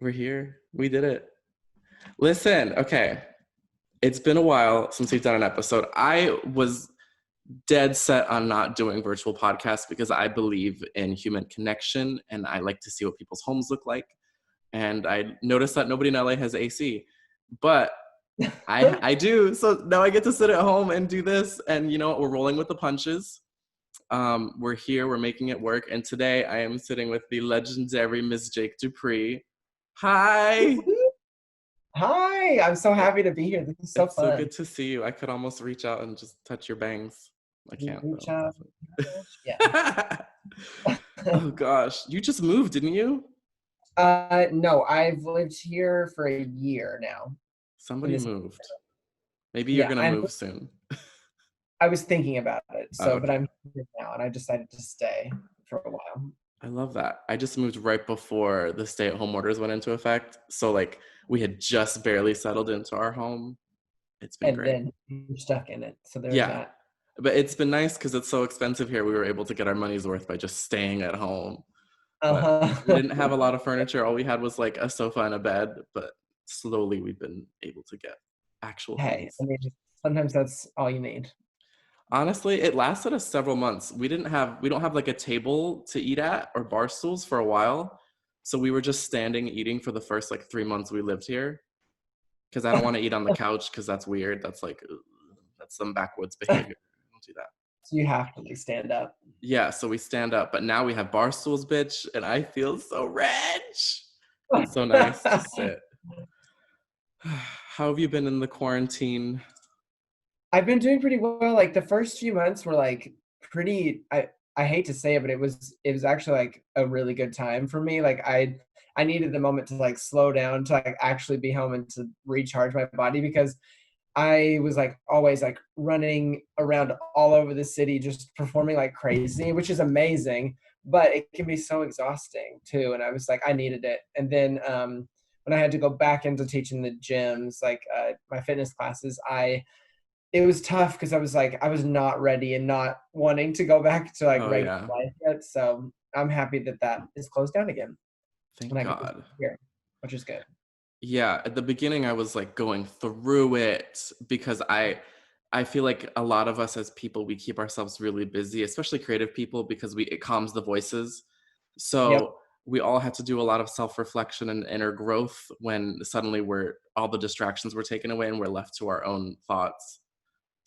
We're here. We did it. Listen, okay. It's been a while since we've done an episode. I was dead set on not doing virtual podcasts because I believe in human connection and I like to see what people's homes look like. And I noticed that nobody in LA has AC, but I do. So now I get to sit at home and do this. And you know what? We're rolling with the punches. We're here. We're making it work. And today I am sitting with the legendary Miss Jake Dupree. Hi. Hi, I'm so happy to be here. This is so It's so fun. good to see you. I could almost reach out and just touch your bangs. I You can't reach though. out, yeah. Oh gosh, you just moved, didn't you? No, I've lived here for a year now. In Somebody this, moved. Maybe you're yeah, gonna move soon. I was thinking about it, Oh, but okay. I'm here now, and I decided to stay for a while. I love that. I just moved right before the stay-at-home orders went into effect. So like we had just barely settled into our home. It's been And great. then you're stuck in it, so there's Yeah. that. But it's been nice because it's so expensive here. We were able to get our money's worth by just staying at home. But we Uh-huh. didn't have a lot of furniture. All we had was like a sofa and a bed. But slowly we've been able to get actual Hey, things. I mean, sometimes that's all you need. Honestly, it lasted us several months. We don't have like a table to eat at or bar stools for a while. So we were just standing eating for the first like 3 months we lived here. Because I don't want to eat on the couch because that's weird. That's like that's some backwoods behavior. Don't do that. So you have to like stand up. Yeah, so we stand up, but now we have bar stools, bitch, and I feel so rich. It's so nice to sit. How have you been in the quarantine? I've been doing pretty well. Like the first few months were like pretty I hate to say it, but it was actually like a really good time for me. Like I needed the moment to like slow down to like actually be home and to recharge my body because I was like always like running around all over the city just performing like crazy, which is amazing, but it can be so exhausting too. And I was like I needed it. And then when I had to go back into teaching the gyms, like my fitness classes, I it was tough because I was like, I was not ready and not wanting to go back to like Oh regular yeah, life yet. So I'm happy that that is closed down again and thank I get to God. here, which is good. Yeah, at the beginning I was like going through it because I feel like a lot of us as people we keep ourselves really busy, especially creative people because we it calms the voices. Yep. So we all had to do a lot of self-reflection and inner growth when suddenly we're all the distractions were taken away and we're left to our own thoughts.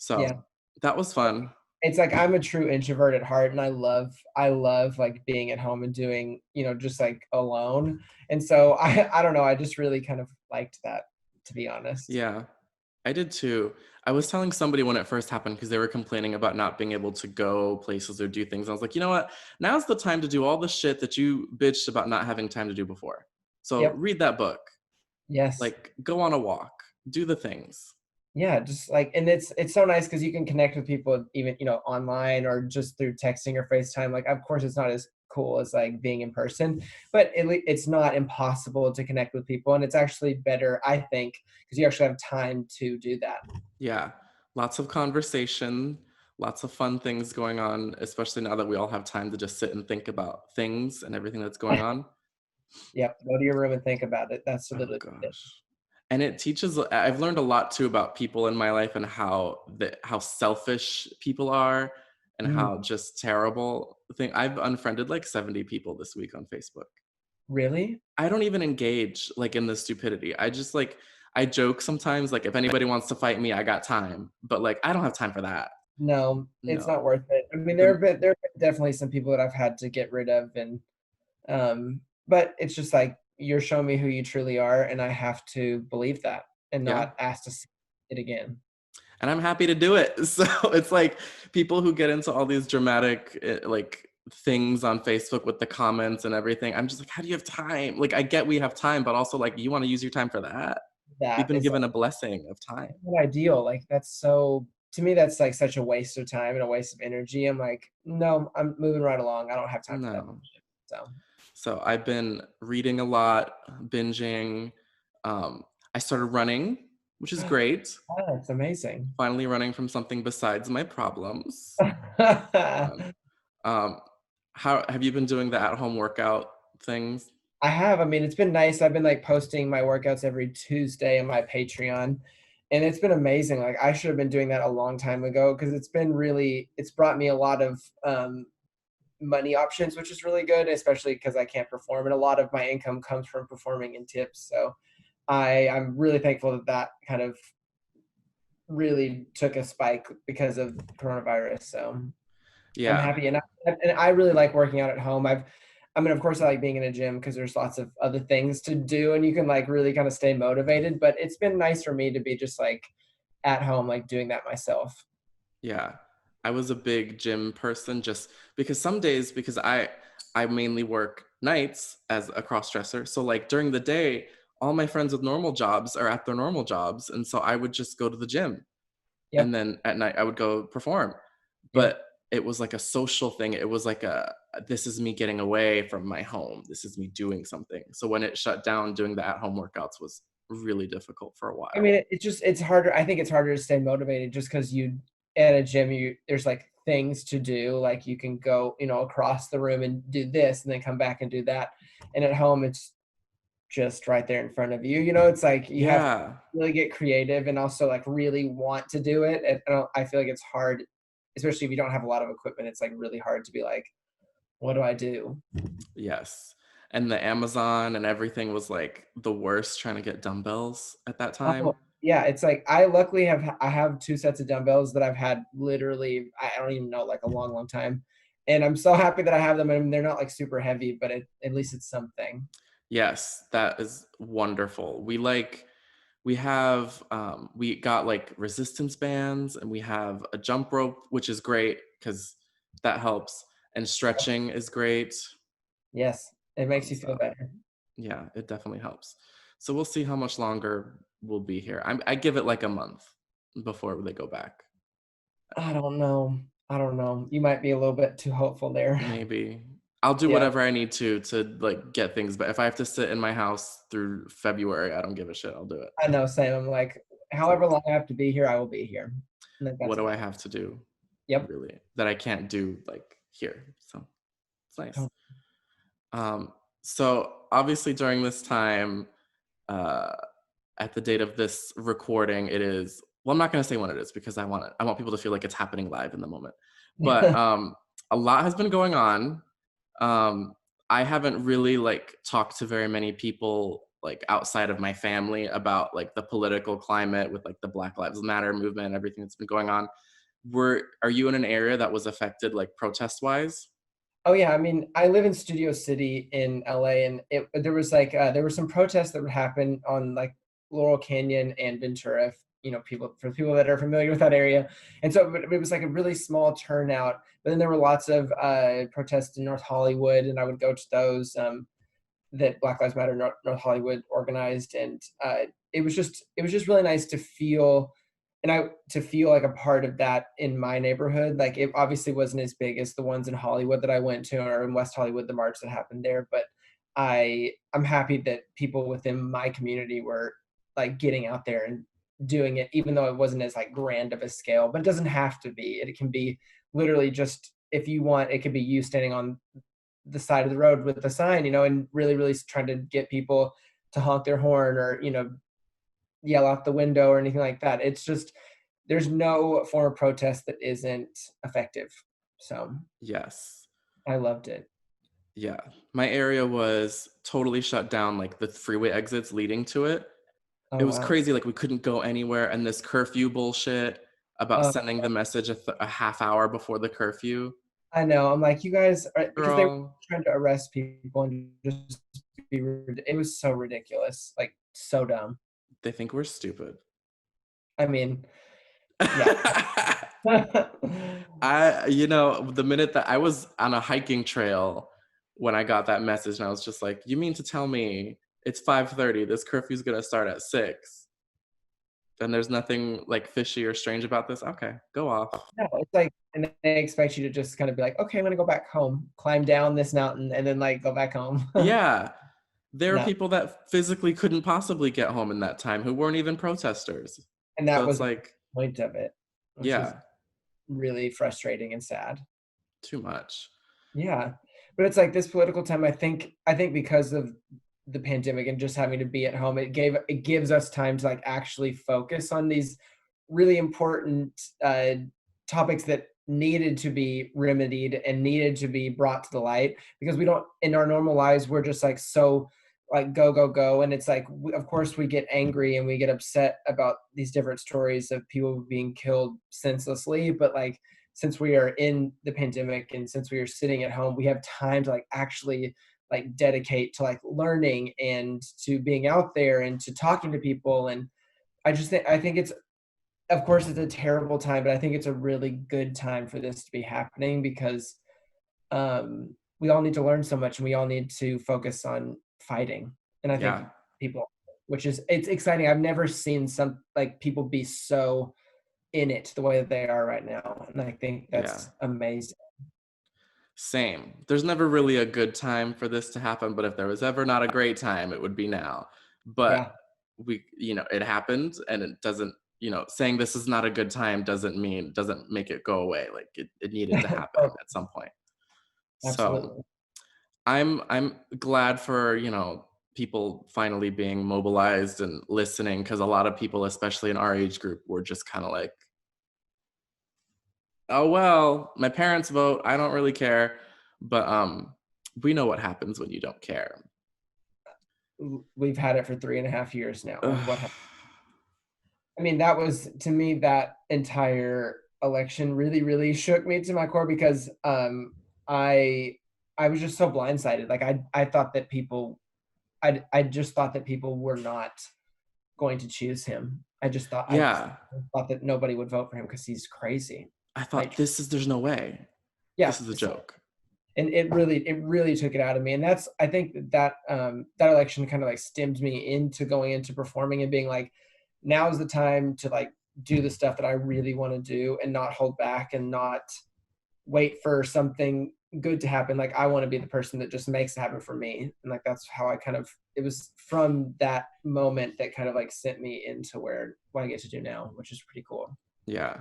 So Yeah. that was fun. It's like I'm a true introvert at heart and I love like being at home and doing, just like alone. And so I don't know, I just really kind of liked that, to be honest. Yeah, I did too. I was telling somebody when it first happened because they were complaining about not being able to go places or do things. I was like, you know what? Now's the time to do all the shit that you bitched about not having time to do before. So Yep. read that book, Yes. like go on a walk, do the things. Yeah, just like and it's so nice because you can connect with people even, online or just through texting or FaceTime. Like, of course, it's not as cool as like being in person, but it's not impossible to connect with people, and it's actually better, I think, because you actually have time to do that. Yeah, lots of conversation, lots of fun things going on, especially now that we all have time to just sit and think about things and everything that's going on. Yep, go to your room and think about it. That's Oh literally it. gosh. And it teaches I've learned a lot too about people in my life and how selfish people are and Mm, how just terrible thing. I've unfriended like 70 people this week on Facebook. really? I don't even engage like in the stupidity. I just like I joke sometimes like if anybody wants to fight me, I got time. But like I don't have time for that. No, it's No. not worth it. I mean, The there have been definitely some people that I've had to get rid of, and but it's just like you're showing me who you truly are, and I have to believe that and yeah. not ask to see it again. And I'm happy to do it. So it's like people who get into all these dramatic like things on Facebook with the comments and everything. I'm just like, how do you have time? Like I get we have time, but also like you want to use your time for that. We've That been is given a blessing of time. not ideal. Like that's so to me, that's like such a waste of time and a waste of energy. I'm like, no, I'm moving right along. I don't have time for that. No. So So I've been reading a lot, binging. I started running, which is great. oh, it's amazing. Finally running from something besides my problems. Fun. Um, how have you been doing the at-home workout things? I have. I mean, it's been nice. I've been like posting my workouts every Tuesday on my Patreon, and it's been amazing. Like I should have been doing that a long time ago because it's brought me a lot of money options, which is really good, especially because I can't perform, and a lot of my income comes from performing and tips. So I'm really thankful that that kind of really took a spike because of coronavirus. So I'm Yeah. happy, and I really like working out at home. I mean, of course, I like being in a gym because there's lots of other things to do, and you can like really kind of stay motivated. But it's been nice for me to be just like at home, like doing that myself. Yeah. I was a big gym person just because some days, because I mainly work nights as a cross dresser. So like during the day, all my friends with normal jobs are at their normal jobs. And so I would just go to the gym. And Yep, then at night I would go perform. yep. But it was like a social thing. It was like a this is me getting away from my home. This is me doing something. So when it shut down, doing the at-home workouts was really difficult for a I mean, while. it's harder. I think it's harder to stay motivated just because you at a gym, there's like things to do. Like you can go, across the room and do this, and then come back and do that. And at home, it's just right there in front of you. It's like you have to Yeah. really get creative and also like really want to do it. And I feel like it's hard, especially if you don't have a lot of equipment. It's like really hard to be like, what do I do? Yes. And the Amazon and everything was like the worst trying to get dumbbells at that Oh, time. yeah. It's like I luckily I have two sets of dumbbells that I've had literally, I don't even know, like a long, long time. And I'm so happy that I have them. And they're not like super heavy, but at least it's something. Yes, that is wonderful. We got like resistance bands and we have a jump rope, which is great because that helps. And stretching is great. Yes. It makes you feel So better. yeah, it definitely helps. So we'll see how much longer we'll be here. I give it like a month before they go back. I don't know. I don't know. You might be a little bit too hopeful there. Maybe I'll do Yeah. whatever I need to like get things. But if I have to sit in my house through February, I don't give a shit. I'll do it. I know, Sam. I'm like, It's however like, long I have to be here, I will be here. And what that's do fine. I have to do Yep. really that I can't do like here? So it's nice. Oh, Um, so obviously during this time, uh, at the date of this recording, it is. Well, I'm not going to say when it is because I want people to feel like it's happening live in the moment. But a lot has been going on. Um, I haven't really like talked to very many people like outside of my family about like the political climate with like the Black Lives Matter movement and everything that's been going on. Are you in an area that was affected like protest wise? Oh yeah, I mean, I live in Studio City in LA, and there was like there were some protests that would happen on like Laurel Canyon and Ventura. If, people that are familiar with that area, and so it was like a really small turnout. But then there were lots of protests in North Hollywood, and I would go to those. That Black Lives Matter North Hollywood organized, and it was just really nice to feel like a part of that in my neighborhood. Like it obviously wasn't as big as the ones in Hollywood that I went to, or in West Hollywood, the march that happened there. But I'm happy that people within my community were like getting out there and doing it, even though it wasn't as like grand of a scale. But it doesn't have to be. It can be literally just, if you want, it could be you standing on the side of the road with the sign, and really, really trying to get people to honk their horn or, yell out the window or anything like that. It's just, there's no form of protest that isn't effective. So Yes. I loved it. Yeah. My area was totally shut down, like the freeway exits leading to it. It Oh, was wow. crazy. Like we couldn't go anywhere. And this curfew bullshit about Uh, sending the message a half hour before the curfew. I know. I'm like, you guys are, because they were Girl, trying to arrest people and just it was so ridiculous. Like, so dumb. they think we're stupid. I mean, yeah. The minute that I was on a hiking trail when I got that message, and I was just like, you mean to tell me it's 5:30, this curfew's gonna start at 6, and there's nothing like fishy or strange about this? Okay, go off. No, it's like, and they expect you to just kind of be like, okay, I'm gonna go back home, climb down this mountain, and then like go back home. Yeah, there are No, people that physically couldn't possibly get home in that time who weren't even protesters. and So that it's was the like, point of it, which is yeah, really frustrating and sad. too much. Yeah. But it's like this political time, I think because of the pandemic and just having to be at home, it gives us time to like actually focus on these really important topics that needed to be remedied and needed to be brought to the light, because we don't, in our normal lives, we're just like so like go go go, and it's like of course we get angry and we get upset about these different stories of people being killed senselessly, but like since we are in the pandemic and since we are sitting at home, we have time to like actually like dedicate to like learning and to being out there and to talking to people. And I think it's, of course it's a terrible time, but I think it's a really good time for this to be happening, because we all need to learn so much and we all need to focus on fighting. And I think Yeah. people, which is, it's exciting. I've never seen some like people be so in it the way that they are right now. And I think Yeah. that's amazing. Same. There's never really a good time for this to happen, but if there was ever not a great time, it would be now. But Yeah. it happened, and it doesn't, saying this is not a good time doesn't make it go away. Like it needed to happen at some point. So Absolutely. I'm glad for, people finally being mobilized and listening, because a lot of people, especially in our age group, were just kind of like, oh well, my parents vote, I don't really care. But we know what happens when you don't care. We've had it for 3.5 years now. Like Ugh. what happened? I mean, that was, to me, that entire election really, really shook me to my core, because I I was just so blindsided. Like I thought that people, I just thought that people were not going to choose him. I just Yeah, thought that nobody would vote for him because he's crazy. I thought, Like, there's no way, yeah, this is a joke. and it really took it out of me. And that's, I think that election kind of like stemmed me into going into performing and being like, now's the time to like do the stuff that I really want to do and not hold back and not wait for something good to happen. Like I want to be the person that just makes it happen for me. And like that's how I kind of, it was from that moment that kind of like sent me into what I get to do now, which is pretty cool. Yeah,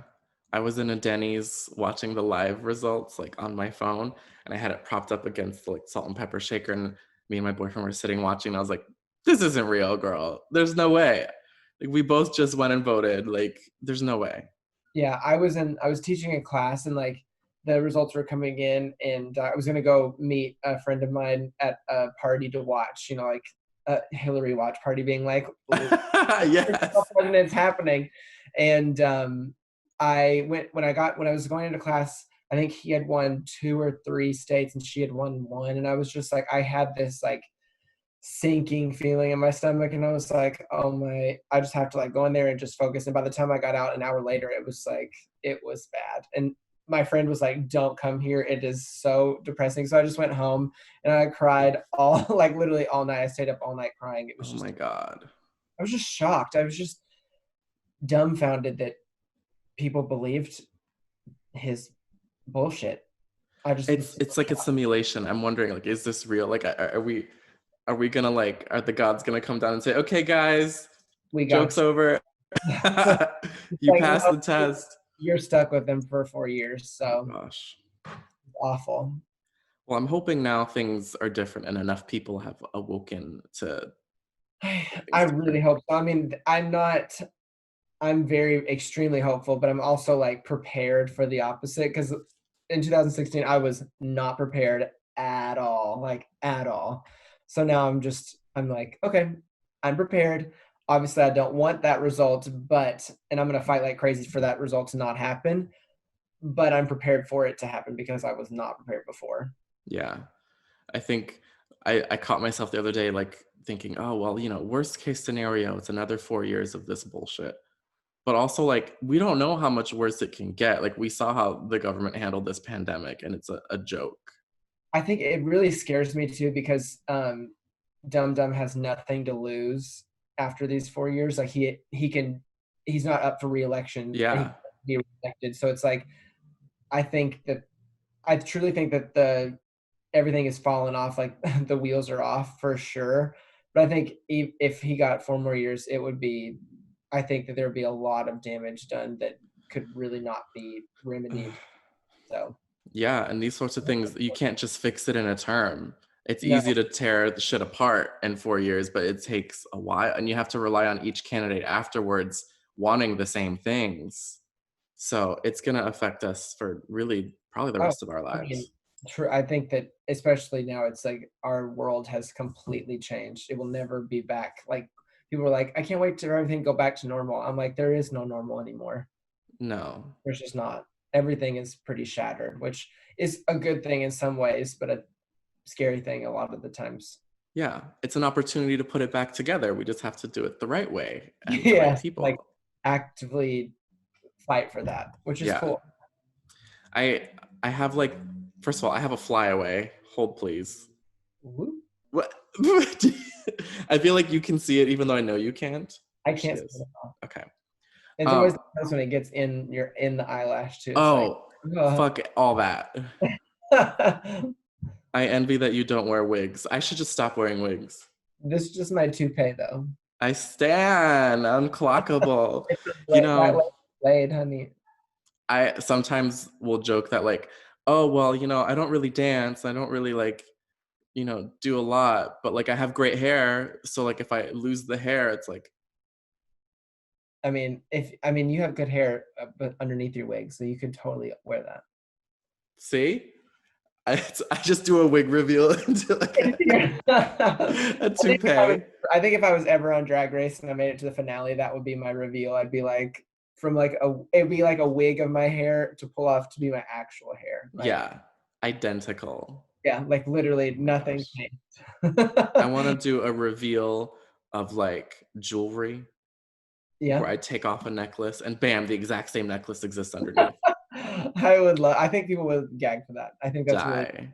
I was in a Denny's watching the live results, like on my phone, and I had it propped up against the, like, salt and pepper shaker, and me and my boyfriend were sitting watching, and I was like, this isn't real, girl, there's no way. Like, we both just went and voted, like, there's no way. Yeah, I was teaching a class, and like the results were coming in, and I was gonna go meet a friend of mine at a party to watch, like a Hillary watch party, being like, Yes. when it's happening. And I went when I was going into class. I think he had won 2 or 3 states, and she had won one, and I was just like, I had this like sinking feeling in my stomach, and I was like, oh my, I just have to like go in there and just focus. And by the time I got out an hour later, it was like, it was bad. And my friend was like, don't come here, it is so depressing. So I just went home and I cried all like literally all night. I stayed up all night crying. It was Oh my just, God. I was just shocked. I was just dumbfounded that people believed his bullshit. I just was It's like a simulation. I'm wondering, like, is this real? Like, are we gonna, like, are the gods gonna come down and say, okay, guys, we got joke's over. You like, passed no, the test. you're stuck with them for 4 years. Oh So gosh. awful. Well, I'm hoping now things are different and enough people have awoken to I things really different. hope so. I mean, I'm very extremely hopeful, but I'm also like prepared for the opposite, because in 2016 I was not prepared at all, like at all. So now I'm like, okay, I'm prepared. Obviously, I don't want that result, and I'm gonna fight like crazy for that result to not happen. But I'm prepared for it to happen because I was not prepared before. Yeah. I think I caught myself the other day, like, thinking, oh, well, worst case scenario, it's another 4 years of this bullshit. But also, like, we don't know how much worse it can get. Like, we saw how the government handled this pandemic, and it's a joke. I think it really scares me too, because Dum Dum has nothing to lose after these 4 years. Like he's not up for reelection, and he Yeah. can be reelected. So it's like I truly think that the everything is fallen off. Like the wheels are off for sure. But I think if he got 4 more years, it would be. I think that there would be a lot of damage done that could really not be remedied. So Yeah, and these sorts of things, you can't just fix it in a term. It's No. easy to tear the shit apart in 4 years, but it takes a while, and you have to rely on each candidate afterwards wanting the same things. So it's going to affect us for really probably the Oh, rest of our I mean, lives. true. I think that especially now, it's like our world has completely changed. It will never be back. Like people are like, I can't wait to everything go back to normal. I'm like, there is no normal anymore. No. There's just not. Everything is pretty shattered, which is a good thing in some ways, but a scary thing a lot of the times. Yeah, it's an opportunity to put it back together. We just have to do it the right way and the right Yes, like people. actively fight for that, which is Yeah. cool. I I have like first of all, I have a flyaway. Hold please. Whoop. What? I feel like you can see it even though I know you can't. I There she can't see is. it at all. Okay. It's always Um the best when it gets in your in the eyelash too. It's like, oh, fuck all that. I envy that you don't wear wigs. I should just stop wearing wigs. this is just my toupee though. I stan unclockable. It's a You that know, way blade, honey. I sometimes will joke that like, oh well, I don't really dance. I don't really like, do a lot, but like I have great hair. So like if I lose the hair, it's like, I mean you have good hair, but underneath your wig, so you could totally wear that. see? I just do a wig reveal into like a toupee. I think if I was ever on Drag Race and I made it to the finale, that would be my reveal. I'd be like it'd be like a wig of my hair to pull off to be my actual hair. Like, Yeah, identical. yeah, like literally Oh my nothing gosh. changed. I want to do a reveal of like jewelry Yeah. where I take off a necklace and bam, the exact same necklace exists underneath. I think people would gag for that. I think that's really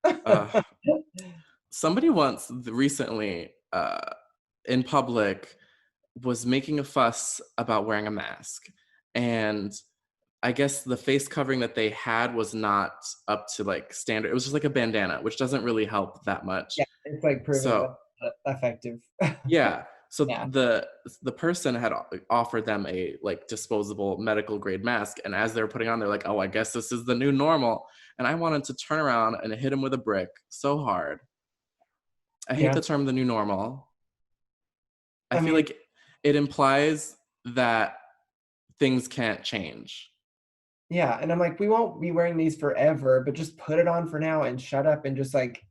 Die. Uh, funny. somebody once recently in public was making a fuss about wearing a mask. And I guess the face covering that they had was not up to like standard. It was just like a bandana, which doesn't really help that much. Yeah, it's like proven So effective. yeah. So Yeah. the person had offered them a like disposable medical grade mask, and as they were putting on, they're like, "Oh, I guess this is the new normal." And I wanted to turn around and hit him with a brick so hard. I hate Yeah. the term "the new normal." I I feel mean, like it implies that things can't change. yeah, and I'm like, we won't be wearing these forever, but just put it on for now and shut up and just like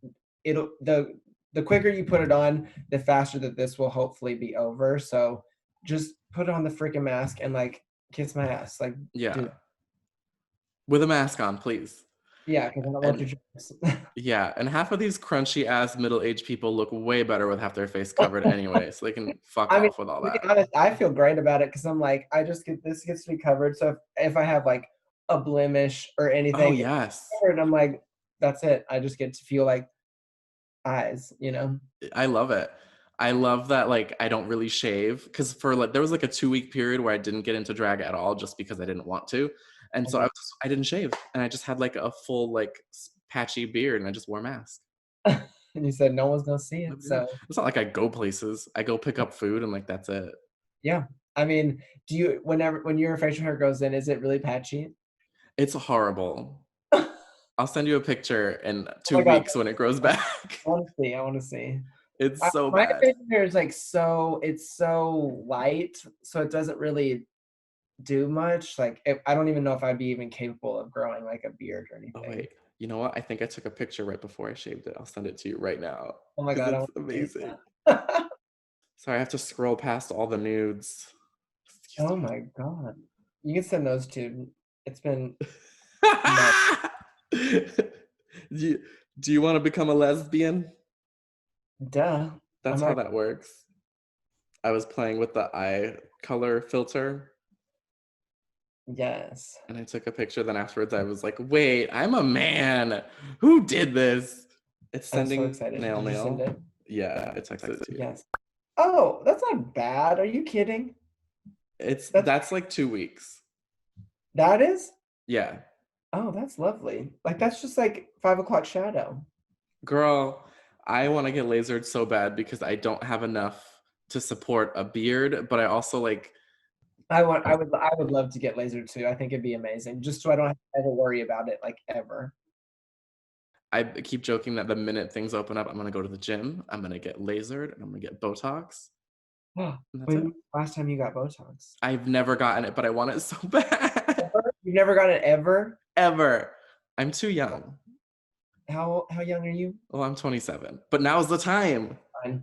it'll the quicker you put it on, the faster that this will hopefully be over. So just put on the freaking mask and like kiss my ass. Like do Yeah, that. with a mask on, please. Yeah, because I don't want And your jokes. yeah, and half of these crunchy ass middle-aged people look way better with half their face covered anyway, so they can fuck I mean, off with all to be that. honest, I feel great about it because I'm like, I just get this gets to be covered. So if I have like a blemish or Oh anything, it's yes. covered, I'm like, that's it. I just get to feel like eyes, you know? I love it. I love that like I don't really shave because for like there was like a 2 week period where I didn't get into drag at all just because I didn't want to, and so Okay. I didn't shave and I just had like a full like patchy beard and I just wore a mask. And you said no one's gonna see it. Yeah, So it's not like I go places. I go pick up food and like that's it. yeah. I mean, do you when your facial hair goes in, is it really patchy? It's horrible. Oh I'll send you a picture in two my god, weeks when it grows back. I wanna see. I wanna see. It's so My bad. facial hair is like it's so light, so it doesn't really do much. Like I don't even know if I'd be even capable of growing like a beard or Oh anything. wait, you know what? I think I took a picture right before I shaved it. I'll send it to you right now Oh my because god, I it's wanna see amazing. that. Sorry, I have to scroll past all the nudes. Excuse Oh my god. You can send those to it's been months. me. Do you want to become a lesbian? Duh. That's I'm how like, that works. I was playing with the eye color filter yes. and I took a picture. Then afterwards, I was like, wait, I'm a man. Who did this? It's I'm so sending excited. nail Did you send it? mail. Yeah, I texted it to you. Yes. Oh, that's not bad. Are you kidding? That's That's like 2 weeks. that is? Yeah. Oh, that's lovely. Like that's just like 5 o'clock shadow. Girl, I want to get lasered so bad because I don't have enough to support a beard, but I also like I would love to get lasered too. I think it'd be amazing, just so I don't have to ever worry about it, like, ever. I keep joking that the minute things open up, I'm gonna go to the gym, I'm gonna get lasered, and I'm gonna get Botox, and that's When it. was the last time you got Botox? I've never gotten it, but I want it so bad. Ever? You've never got it ever? Ever. I'm too young. How young are you? Well, I'm 27, but now's the time. Fine.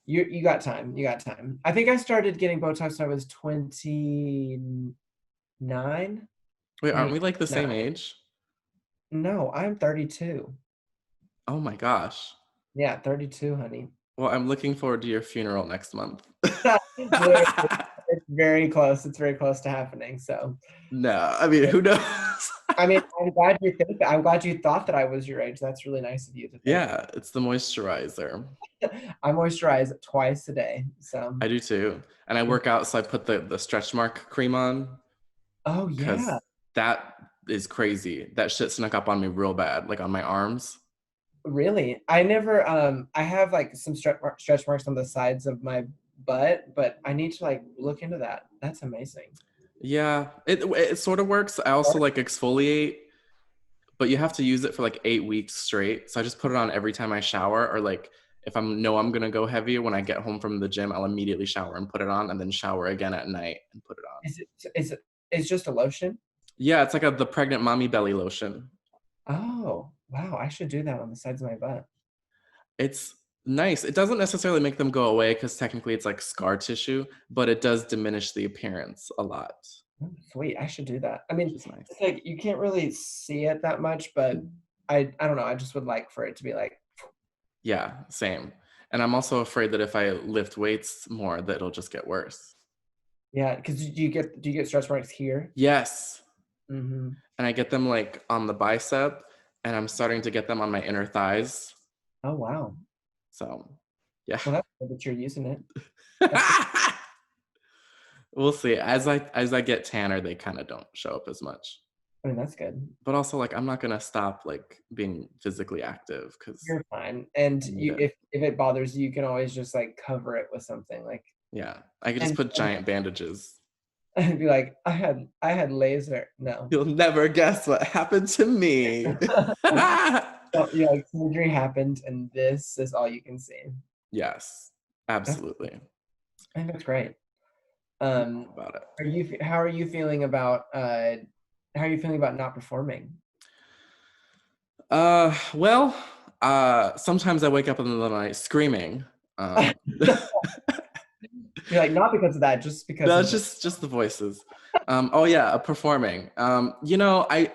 You got time. You got time. I think I started getting Botox when I was 29. Wait, aren't Wait, we like the no. same age? No, I'm 32. Oh my gosh. Yeah, 32, honey. Well, I'm looking forward to your funeral next month. Literally, it's very close. It's very close to happening. So, No, I mean, who knows? I mean, I'm glad you think that. I'm glad you thought that I was your age. That's really nice of you to think. Yeah, it's the moisturizer. I moisturize twice a day. So, I do too. And I work out, so I put the stretch mark cream on oh because yeah. that is crazy. That shit snuck up on me real bad, like on my arms. Really? I never I have like some stretch marks on the sides of my butt, but I need to like look into that. That's amazing. Yeah, it sort of works. I also like exfoliate, but you have to use it for like 8 weeks straight. So I just put it on every time I shower, or like if I'm gonna go heavy when I get home from the gym, I'll immediately shower and put it on, and then shower again at night and put it on. It's just a lotion? Yeah, it's like the pregnant mommy belly lotion. Oh, wow. I should do that on the sides of my butt. It's nice. It doesn't necessarily make them go away because technically it's like scar tissue, but it does diminish the appearance a lot, Oh, sweet. I should do that. I which mean, is nice. it's like you can't really see it that much, but I don't know. I just would like for it to be like, Yeah, same. And I'm also afraid that if I lift weights more, that it'll just get worse. yeah, because do you get stretch marks here? Yes. Mm-hmm. And I get them like on the bicep, and I'm starting to get them on my inner thighs. Oh wow. So, yeah. Well, that's good that you're using it. That's We'll see. As I get tanner, they kind of don't show up as much. I mean, that's good. But also, like, I'm not gonna stop like being physically active because You're fine. And I need you it. if it bothers you, you can always just like cover it with something like Yeah, I could just and, put and giant bandages. and be like, I had laser. No. You'll never guess what happened to me. So, yeah, like surgery happened and this is all you can see. Yes, That's absolutely. I think that's great. I'm Um, all about it. how are you feeling about not performing? Well, sometimes I wake up in the middle of the night screaming. You're like, not because of that, just because No, of it's just the voices. Oh yeah, performing. I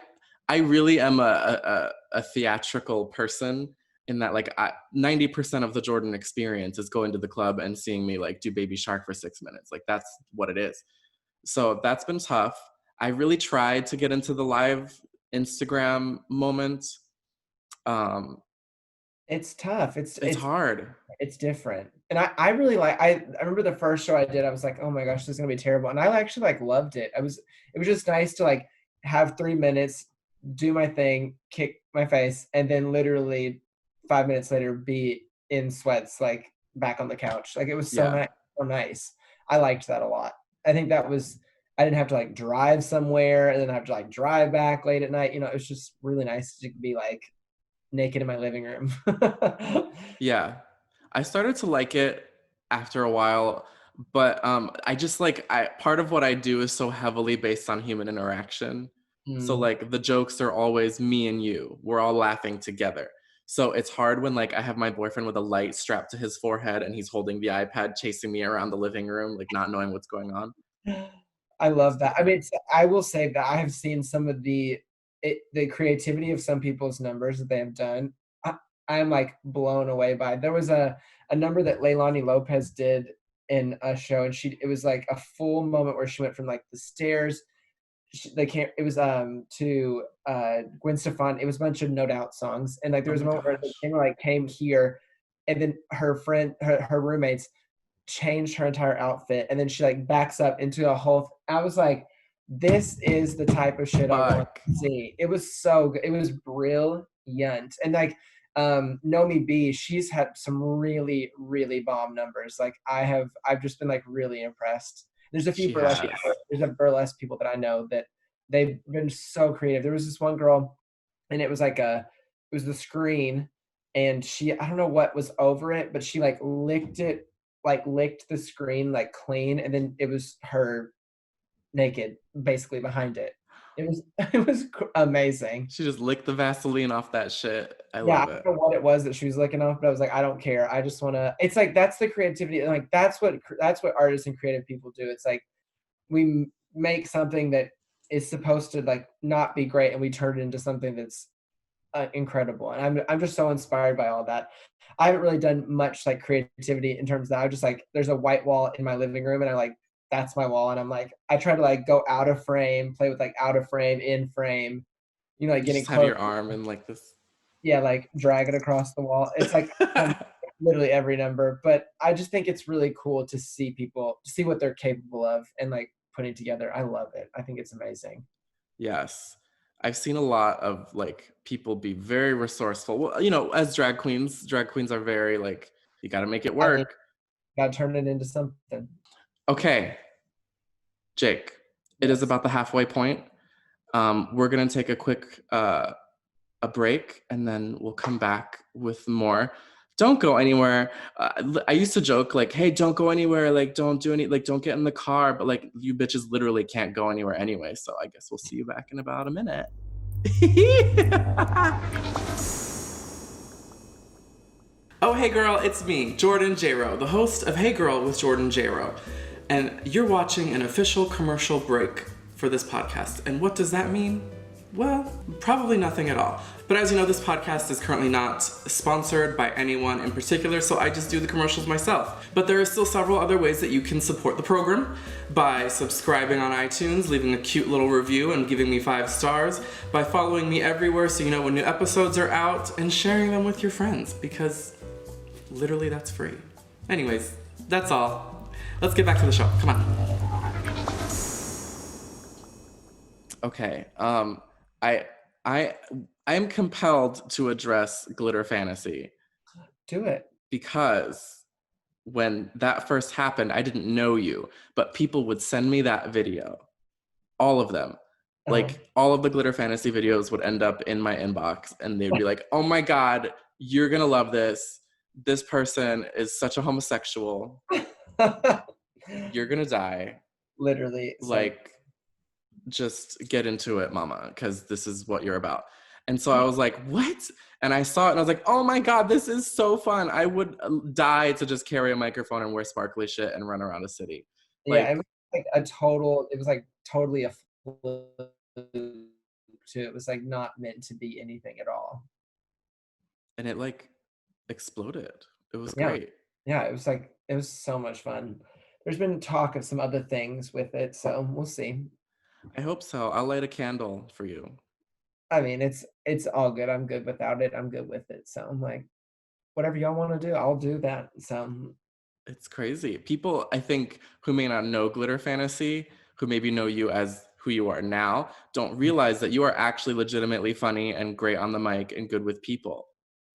really am a theatrical person in that like 90% of the Jordan experience is going to the club and seeing me like do Baby Shark for 6 minutes. Like that's what it is. So that's been tough. I really tried to get into the live Instagram moment. Um, it's tough. it's hard. It's different. And I really like I remember the first show I did, I was like, oh my gosh, this is gonna be terrible. And I actually like loved it. It was just nice to like have 3 minutes, do my thing, kick my face, and then literally 5 minutes later be in sweats, like back on the couch. Like it was so Yeah. nice, so nice. I liked that a lot. I think that was I didn't have to like drive somewhere and then have to like drive back late at night. It was just really nice to be like naked in my living room. Yeah. I started to like it after a while, but I just like I part of what I do is so heavily based on human interaction. So Mm. like the jokes are always me and you. We're all laughing together. So it's hard when like I have my boyfriend with a light strapped to his forehead and he's holding the iPad chasing me around the living room, like not knowing what's going on. I It's love that. I different. mean, I will say that I have seen some of the creativity of some people's numbers that they have done. I, I'm like blown away by. There was a number that Leilani Lopez did in a show, and it was like a full moment where she went from like the stairs. They can't. It was to Gwen Stefani. It was a bunch of No Doubt songs, and like there Oh was a my moment where the gosh. camera like came here, and then her roommates changed her entire outfit, and then she like backs up into a whole I was like, this is the type of shit I want Fuck. to see. It was so good. It was brilliant. And like Nomi B, she's had some really, really bomb numbers. Like I've just been like really impressed. There's a few She burlesque. has. There's a burlesque people that I know that they've been so creative. There was this one girl, and it was the screen, and I don't know what was over it, but she like licked the screen like clean, and then it was her naked basically behind it. It was it was amazing. She just licked the Vaseline off that shit. I Yeah, I love it. don't know what it was that she was licking off, but I was like, I don't care. I just want to. It's like that's the creativity, and like that's what artists and creative people do. It's like we make something that is supposed to like not be great, and we turn it into something that's incredible. And I'm just so inspired by all that. I haven't really done much like creativity in terms of that. I just like there's a white wall in my living room, and I like that's my wall, and I'm like I try to like go out of frame, play with like out of frame, in frame, like You getting just have close. your arm in like this. Yeah, like drag it across the wall. It's like literally every number, but I just think it's really cool to see people see what they're capable of and like putting together. I love it. I think it's amazing. Yes. I've seen a lot of like people be very resourceful. Well, as drag queens are very like, you got to make it I mean, work. gotta turn it into something. Okay, Jake, it is Yes. about the halfway point. We're going to take a quick a break, and then we'll come back with more. Don't go anywhere. I used to joke like, hey, don't go anywhere. Like, don't do any, like, don't get in the car. But like, you bitches literally can't go anywhere anyway. So I guess we'll see you back in about a minute. Oh, hey girl, it's me, Jordan Jayro, the host of Hey Girl with Jordan Jayro. And you're watching an official commercial break for this podcast. And what does that mean? Well, probably nothing at all. But as you know, this podcast is currently not sponsored by anyone in particular, so I just do the commercials myself. But there are still several other ways that you can support the program: by subscribing on iTunes, leaving a cute little review, and giving me 5 stars, by following me everywhere so you know when new episodes are out, and sharing them with your friends, because literally that's free. Anyways, that's all. Let's get back to the show. Come on. Okay. I am compelled to address glitter fantasy Do it. because when that first happened, I didn't know you, but people would send me that video. All of them. Like all of the glitter fantasy videos would end up in my inbox, and they'd be like, "Oh my God, you're gonna love this. This person is such a homosexual. You're gonna die. Literally. Like, just get into it, mama, because this is what you're about." And so I was like, what? And I saw it and I was like, oh my God, this is so fun. I would die to just carry a microphone and wear sparkly shit and run around a city. Yeah, Like, it was like totally a fluke too. It was like not meant to be anything at all. and it like exploded. It was Yeah. great. Yeah, it was so much fun. There's been talk of some other things with it, so we'll see. I hope so. I'll light a candle for you. I mean, it's all good. I'm good without it. I'm good with it. So I'm like, whatever y'all want to do, I'll do that. So It's crazy. People, I think, who may not know glitter fantasy, who maybe know you as who you are now, don't realize that you are actually legitimately funny and great on the mic and good with people.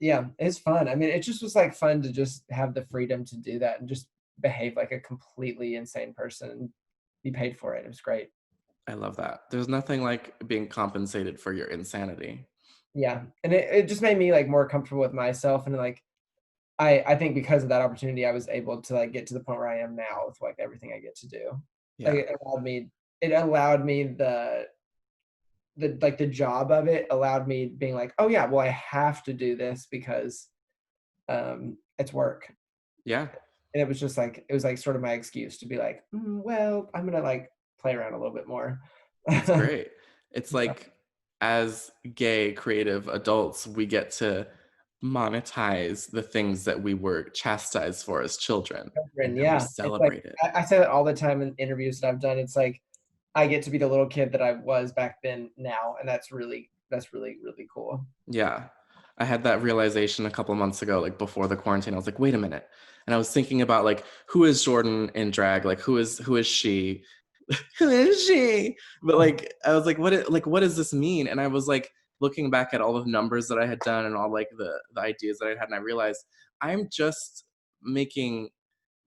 yeah, it's fun. I mean, it just was like fun to just have the freedom to do that and just behave like a completely insane person and be paid for it. It was great. I love that. There's nothing like being compensated for your insanity. Yeah. And it just made me like more comfortable with myself. And like I think because of that opportunity, I was able to like get to the point where I am now with like everything I get to do. Like Yeah. it allowed me the job of it allowed me being like, oh yeah, well I have to do this because it's work. Yeah. And it was like sort of my excuse to be like, well, I'm gonna like play around a little bit more. It's great. It's like, as gay creative adults, we get to monetize the things that we were chastised for as children. And And now we yeah, it's like celebrate it. I say that all the time in interviews that I've done. It's like I get to be the little kid that I was back then now, and that's really cool. Yeah. I had that realization a couple months ago, like before the quarantine. I was like, wait a minute. And I was thinking about like, who is Jordan in drag? Like, who is she? Who is she? But like, I was like, what does this mean? And I was like looking back at all the numbers that I had done and all like the ideas that I had, and I realized I'm just making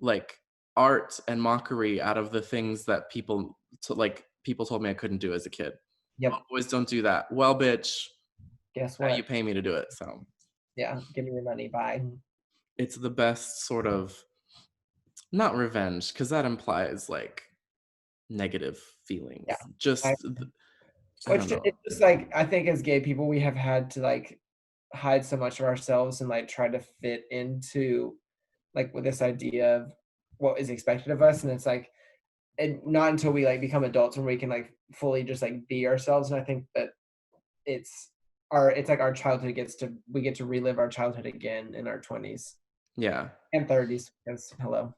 like art and mockery out of the things that people told me I couldn't do as a kid. Oh, Yep. boys don't do that. Well, bitch, Guess now you what? pay me to do it. So Yeah. Give me your money. Bye. it's the best sort of, not revenge, because that implies like negative Yeah. feelings. Just, I, I don't which know. it's just like I think as gay people we have had to like hide so much of ourselves and like try to fit into like with this idea of what is expected of us, and it's like and not until we like become adults when we can like fully just like be ourselves. And I think that it's it's like our childhood we get to relive our childhood again in our 20s Yeah. and 30s because hello.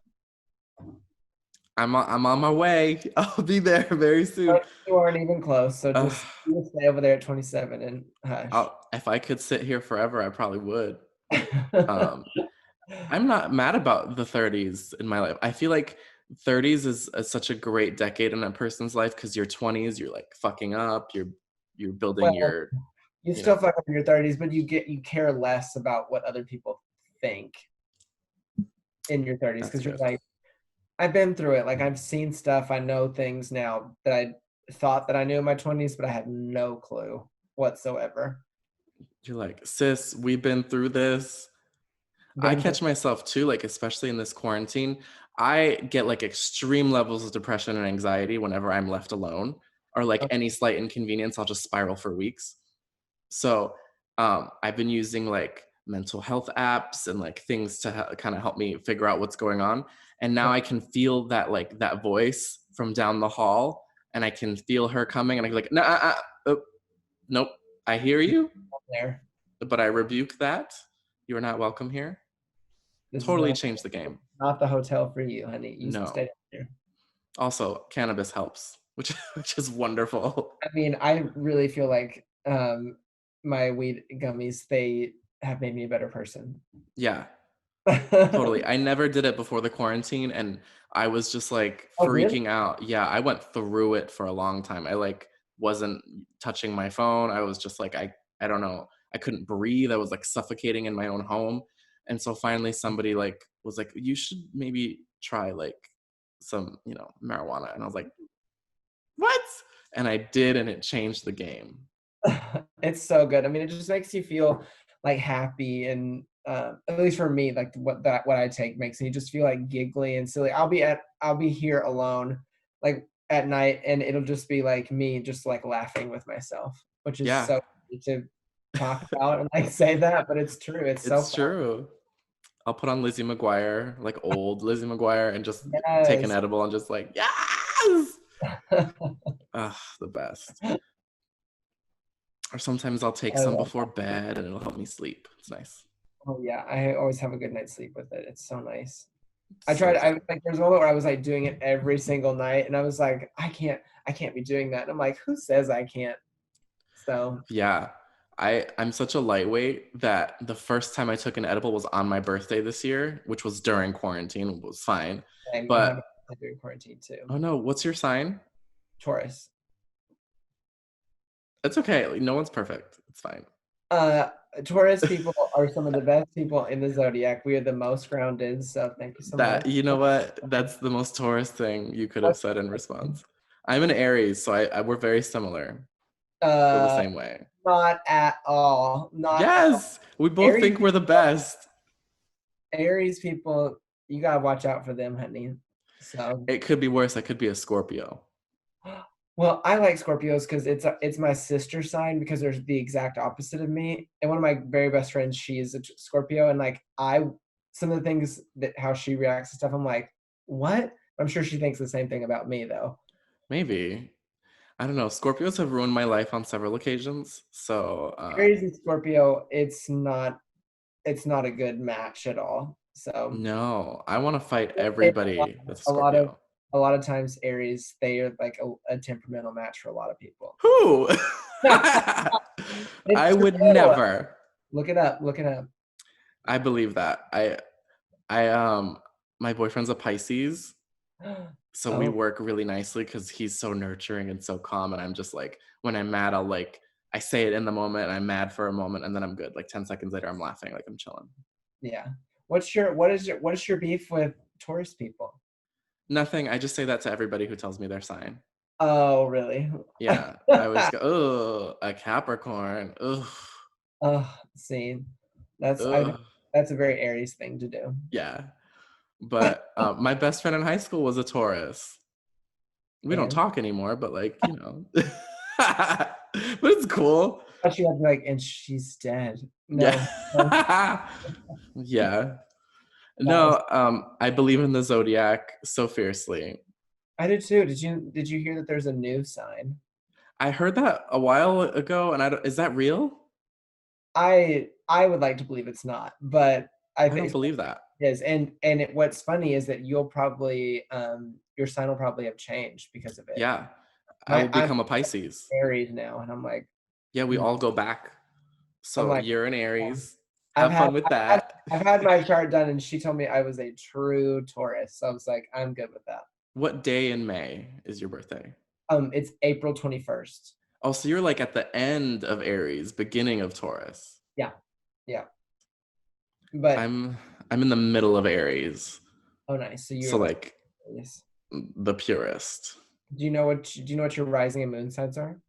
I'm on my way. I'll be there very soon. But you aren't even close, so Uh, you just stay over there at 27 and hush. if I could sit here forever, I probably would. Um, I'm not mad about the 30s in my life. I feel like 30s is such a great decade in a person's life because your 20s, you're like fucking up, you're building Well, your, you you still know, fuck up in your 30s, but you care less about what other people think in your 30s that's because you're good. like, I've been through it. Like I've seen stuff. I know things now that I thought that I knew in my 20s, but I had no clue whatsoever. You're like, sis, we've been through this. I Been through catch myself too, like especially in this quarantine, I get like extreme levels of depression and anxiety whenever I'm left alone, or like any slight inconvenience, I'll just spiral for weeks. So I've been using like mental health apps and like things to kind of help me figure out what's going on. And now I can feel that like that voice from down the hall, and I can feel her coming, and I'm like, nah, oh, nope, I hear you, there. but I rebuke that. You are not welcome here. This is Totally changed the game. not the hotel for you, honey. You stay No. there. Also, cannabis helps, which is wonderful. I mean, I really feel like my weed gummies, they have made me a better person. Yeah, totally. I never did it before the quarantine, and I was just like Oh, really? freaking out. Yeah, I went through it for a long time. I like wasn't touching my phone. I was just like I don't know. I couldn't breathe. I was like suffocating in my own home. And so finally somebody like was like, "You should maybe try like some, marijuana." And I was like, "What?" And I did, and it changed the game. It's so good. I mean, it just makes you feel like happy and at least for me, like what I take makes me just feel like giggly and silly. I'll be here alone, like at night, and it'll just be like me just like laughing with myself, which is Yeah. so funny to talk about and like say that, but it's true. It's so It's fun. true. I'll put on Lizzie McGuire, like old Lizzie McGuire, and just take an Yes. edible and just like, yes! Ah, the best. Or sometimes I'll take I some love before bed and it'll help me sleep. It's nice. Oh yeah, I always have a good night's sleep with it. It's so nice. So I good. like there's a moment where I was like doing it every single night and I was like, I can't be doing that. And I'm like, who says I can't? So Yeah. I'm such a lightweight that the first time I took an edible was on my birthday this year, which was during quarantine. It was fine. dang, I have But it during quarantine too. oh no, what's your sign? Taurus. It's okay. Like, no one's perfect. It's fine. Uh Taurus people are some of the best people in the zodiac. We are the most grounded, so thank you so That, much. you know what? That's the most Taurus thing you could have What's said in response. I'm an Aries, so we're very similar. Feel the uh same way. not at all. Not at all. Yes, we both Aries think we're the best. Aries people, you gotta watch out for them, honey. So It could be worse. I could be a Scorpio. well, I like Scorpios because it's my sister sign because they're the exact opposite of me. And one of my very best friends, she is a Scorpio, and like some of the things that how she reacts to stuff, I'm like, what? I'm sure she thinks the same thing about me though. Maybe. I don't know. Scorpios have ruined my life on several occasions. So, Aries and Scorpio, it's not a good match at all. So no, I want to fight it, everybody that's a a lot of Scorpio. a lot of times Aries, they are like a temperamental match for a lot of people. Who? It's I would true. never. Look it up. Look it up. I believe that. My boyfriend's a Pisces. So we Oh, work really nicely because he's so nurturing and so calm. And I'm just like, when I'm mad, I say it in the moment and I'm mad for a moment and then I'm good. Like 10 seconds later, I'm laughing, like I'm chilling. yeah. What is your beef with Taurus people? Nothing. I just say that to everybody who tells me their sign. Oh, really? Yeah. I always go, oh, a Capricorn. Ugh. Oh, see, that's I Ugh. that's a very Aries thing to do. Yeah. But my best friend in high school was a Taurus. We don't And talk anymore, but like, but it's cool. but you have like, and she's dead. No, no, Yeah. Yeah. that was. No, I believe in the zodiac so fiercely. I did too. Did you hear that there's a new sign? I heard that a while ago, and is that real? I would like to believe it's not, but I I don't think believe that. it is. And what's funny is that you'll probably your sign will probably have changed because of it. Yeah, I will I'm become a Pisces. Aries now, and I'm like, Yeah, we mm, all go back. I'm So like, you're an yeah. Aries. I've Have had fun with I've had that. I've had my chart done, and she told me I was a true Taurus. So I was like, I'm good with that. What day in May is your birthday? It's April 21st. Oh, so you're like at the end of Aries, beginning of Taurus. Yeah, yeah. But I'm in the middle of Aries. oh, nice. So you're So like, like Aries. the purest. Do you know what your rising and moon signs are?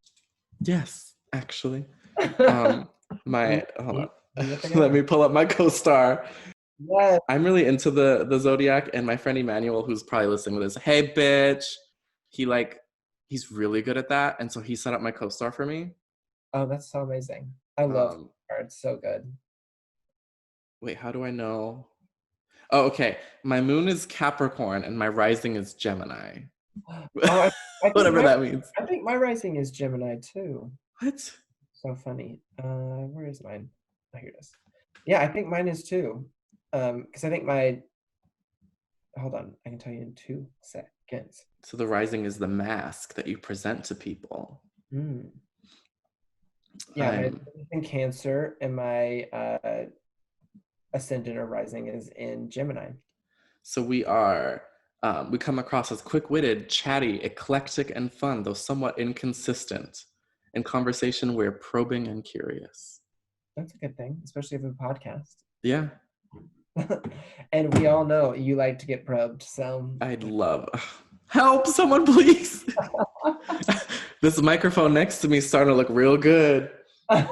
Yes, actually. Let me Hold see. on. Let me look it Let up. me pull up my co-star. Yes. I'm really into the zodiac, and my friend Emmanuel, who's probably listening to this, hey bitch, he like he's really good at that, and so he set up my co-star for me. Oh, that's so amazing. I love Um, cards. So good. wait, how do I know? Oh, okay. My moon is Capricorn, and my rising is Gemini. Oh, I think Whatever my that means. I think my rising is Gemini too. What? So funny. Where is mine? Oh, here it is. Yeah, I think mine is too. Because I think my hold on, I can tell you in 2 seconds. So the rising is the mask that you present to people. Mm. Yeah, my I'm Sun is in Cancer, and my ascendant or rising is in Gemini. So we come across as quick-witted, chatty, eclectic, and fun, though somewhat inconsistent. In conversation, we're probing and curious. That's a good thing, especially for a podcast. Yeah, And we all know you like to get probed, so I'd love. Help, someone, please. This microphone next to me is starting to look real good. I'm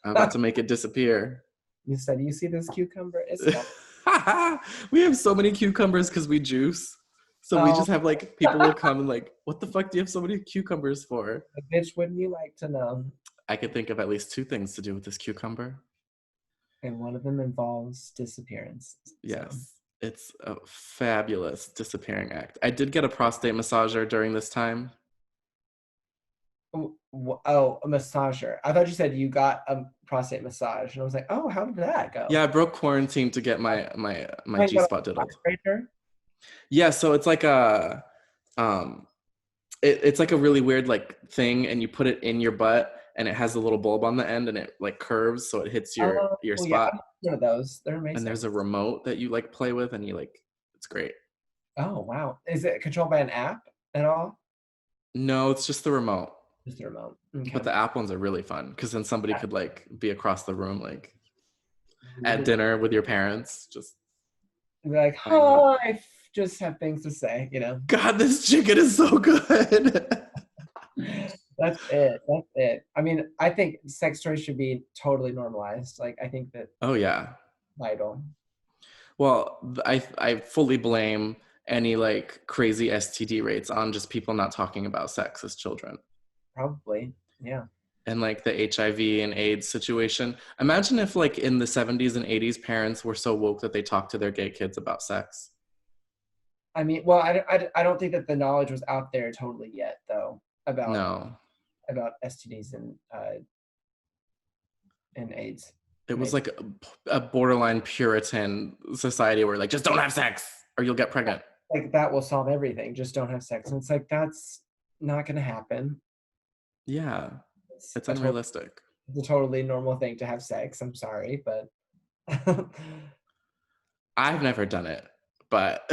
about to make it disappear. you said, you see this cucumber? It's gone. We have so many cucumbers because we juice. So we Oh, just have like people will come and like, what the fuck do you have so many cucumbers for? bitch, wouldn't you like to know? I could think of at least 2 things to do with this cucumber. And one of them involves disappearance. Yes, it's a fabulous disappearing act. I did get a prostate massager during this time. Oh, a massager. I thought you said you got a prostate massage, and I was like, oh, how did that go? Yeah, I broke quarantine to get my Oh, you got G-spot a diddled. vibrator? Yeah, so it's like um it's like a really weird like thing, and you put it in your butt, and it has a little bulb on the end, and it like curves so it hits your Oh, yeah, spot. I've one of those. They're And amazing. there's a remote that you like play with, and you like it's great. Oh, wow. Is it controlled by an app at all? No, it's just the remote. Just the remote. But Okay. the app ones are really fun because then somebody Yeah. could like be across the room like at Be dinner with your parents. Just like, fine. hi, just have things to say, God, this chicken is so good. That's it. That's it. I mean, I think sex toys should be totally normalized. Like, I think that Oh yeah. vital. Well, I fully blame any like crazy STD rates on just people not talking about sex as children. Probably. Yeah. And like the HIV and AIDS situation. Imagine if like in the 70s and 80s parents were so woke that they talked to their gay kids about sex. I mean, well, I don't think that the knowledge was out there totally yet, though, about No. STDs and AIDS. It was Maybe like a borderline Puritan society where like just don't have sex or you'll get pregnant. like that will solve everything. Just don't have sex, and it's like that's not going to happen. Yeah. It's It's a, to- unrealistic. it's a totally normal thing to have sex. I'm sorry, but I've never done it, but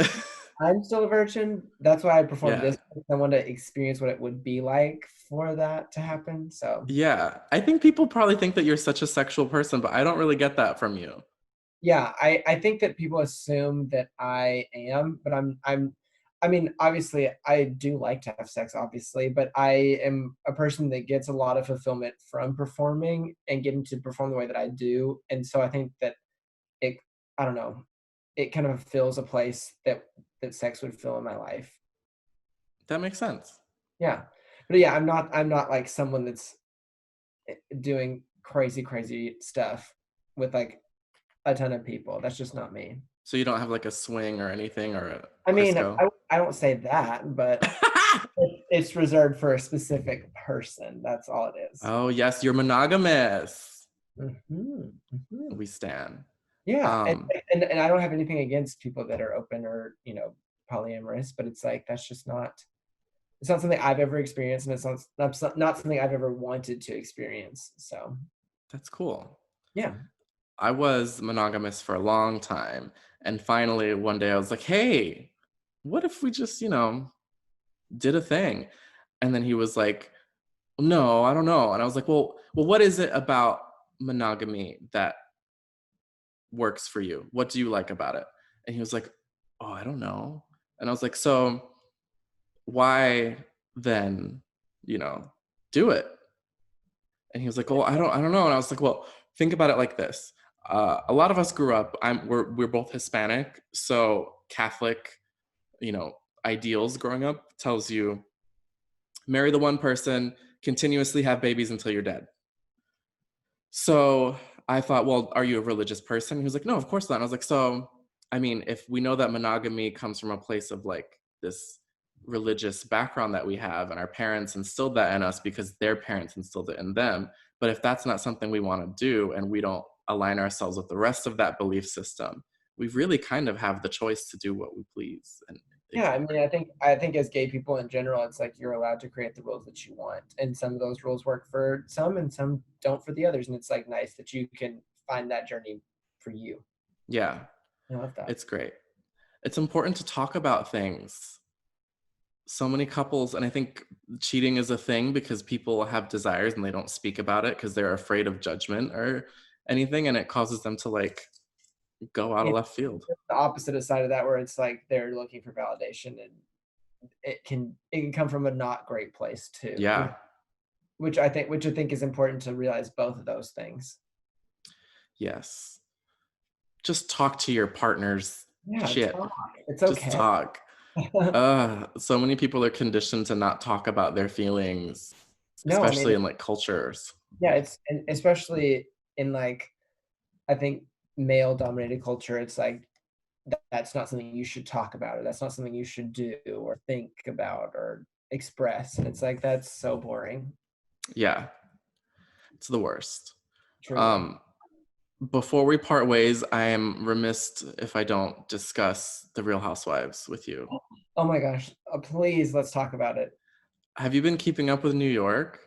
I'm still a virgin. That's why I performed yeah. this. I want to experience what it would be like for that to happen. So Yeah. I think people probably think that you're such a sexual person, but I don't really get that from you. yeah, I think that people assume that I am, but I mean, obviously, I do like to have sex, obviously, but I am a person that gets a lot of fulfillment from performing and getting to perform the way that I do. And so I think that it, I don't know, it kind of fills a place that sex would fill in my life. That makes sense. Yeah. But yeah, I'm not like someone that's doing crazy stuff with like a ton of people. That's just not me. So you don't have like a swing or anything or a I mean, Crisco? I don't say that, but it's reserved for a specific person. That's all it is. Oh yes, you're monogamous. Mhm, mhm. We stand. Yeah, Um, and I don't have anything against people that are open or, polyamorous, but it's like, that's just not it's not something I've ever experienced, and it's not something I've ever wanted to experience, so, that's cool. yeah. I was monogamous for a long time. And finally, one day I was like, hey, what if we just, did a thing? And then he was like, no, I don't know. And I was like, well, what is it about monogamy that works for you? What do you like about it? And he was like, oh, I don't know. And I was like, so why then, you know, do it? And he was like, "Oh, I don't know." And I was like, "Well, think about it like this. A lot of us grew up. We're both Hispanic, so Catholic, ideals growing up tells you marry the one person, continuously have babies until you're dead." So I thought, well, are you a religious person? He was like, no, of course not. And I was like, so, I mean, if we know that monogamy comes from a place of like this religious background that we have, and our parents instilled that in us because their parents instilled it in them. But if that's not something we want to do and we don't align ourselves with the rest of that belief system, we really kind of have the choice to do what we please and Yeah, I ignore. mean, I think as gay people in general, it's like you're allowed to create the rules that you want, and some of those rules work for some, and some don't for the others. And it's like nice that you can find that journey for you. Yeah, I love that. it's great. It's important to talk about things. So many couples, and I think cheating is a thing because people have desires and they don't speak about it because they're afraid of judgment or anything, and it causes them to like go out Yeah, of left field. the opposite side of that, where it's like they're looking for validation, and it can come from a not great place too. Yeah. Which I think is important to realize both of those things. Yes. Just talk to your partner's Yeah, shit. talk. It's Just okay. talk. So many people are conditioned to not talk about their feelings, No, I mean, especially in like cultures. yeah, it's and especially in like I think male dominated culture, it's like that's not something you should talk about, or that's not something you should do or think about or express. And it's like that's so boring. Yeah, it's the worst. Truly. Um, Before we part ways, I am remiss if I don't discuss the Real Housewives with you. Oh my gosh. Please let's talk about it. Have you been keeping up with New York?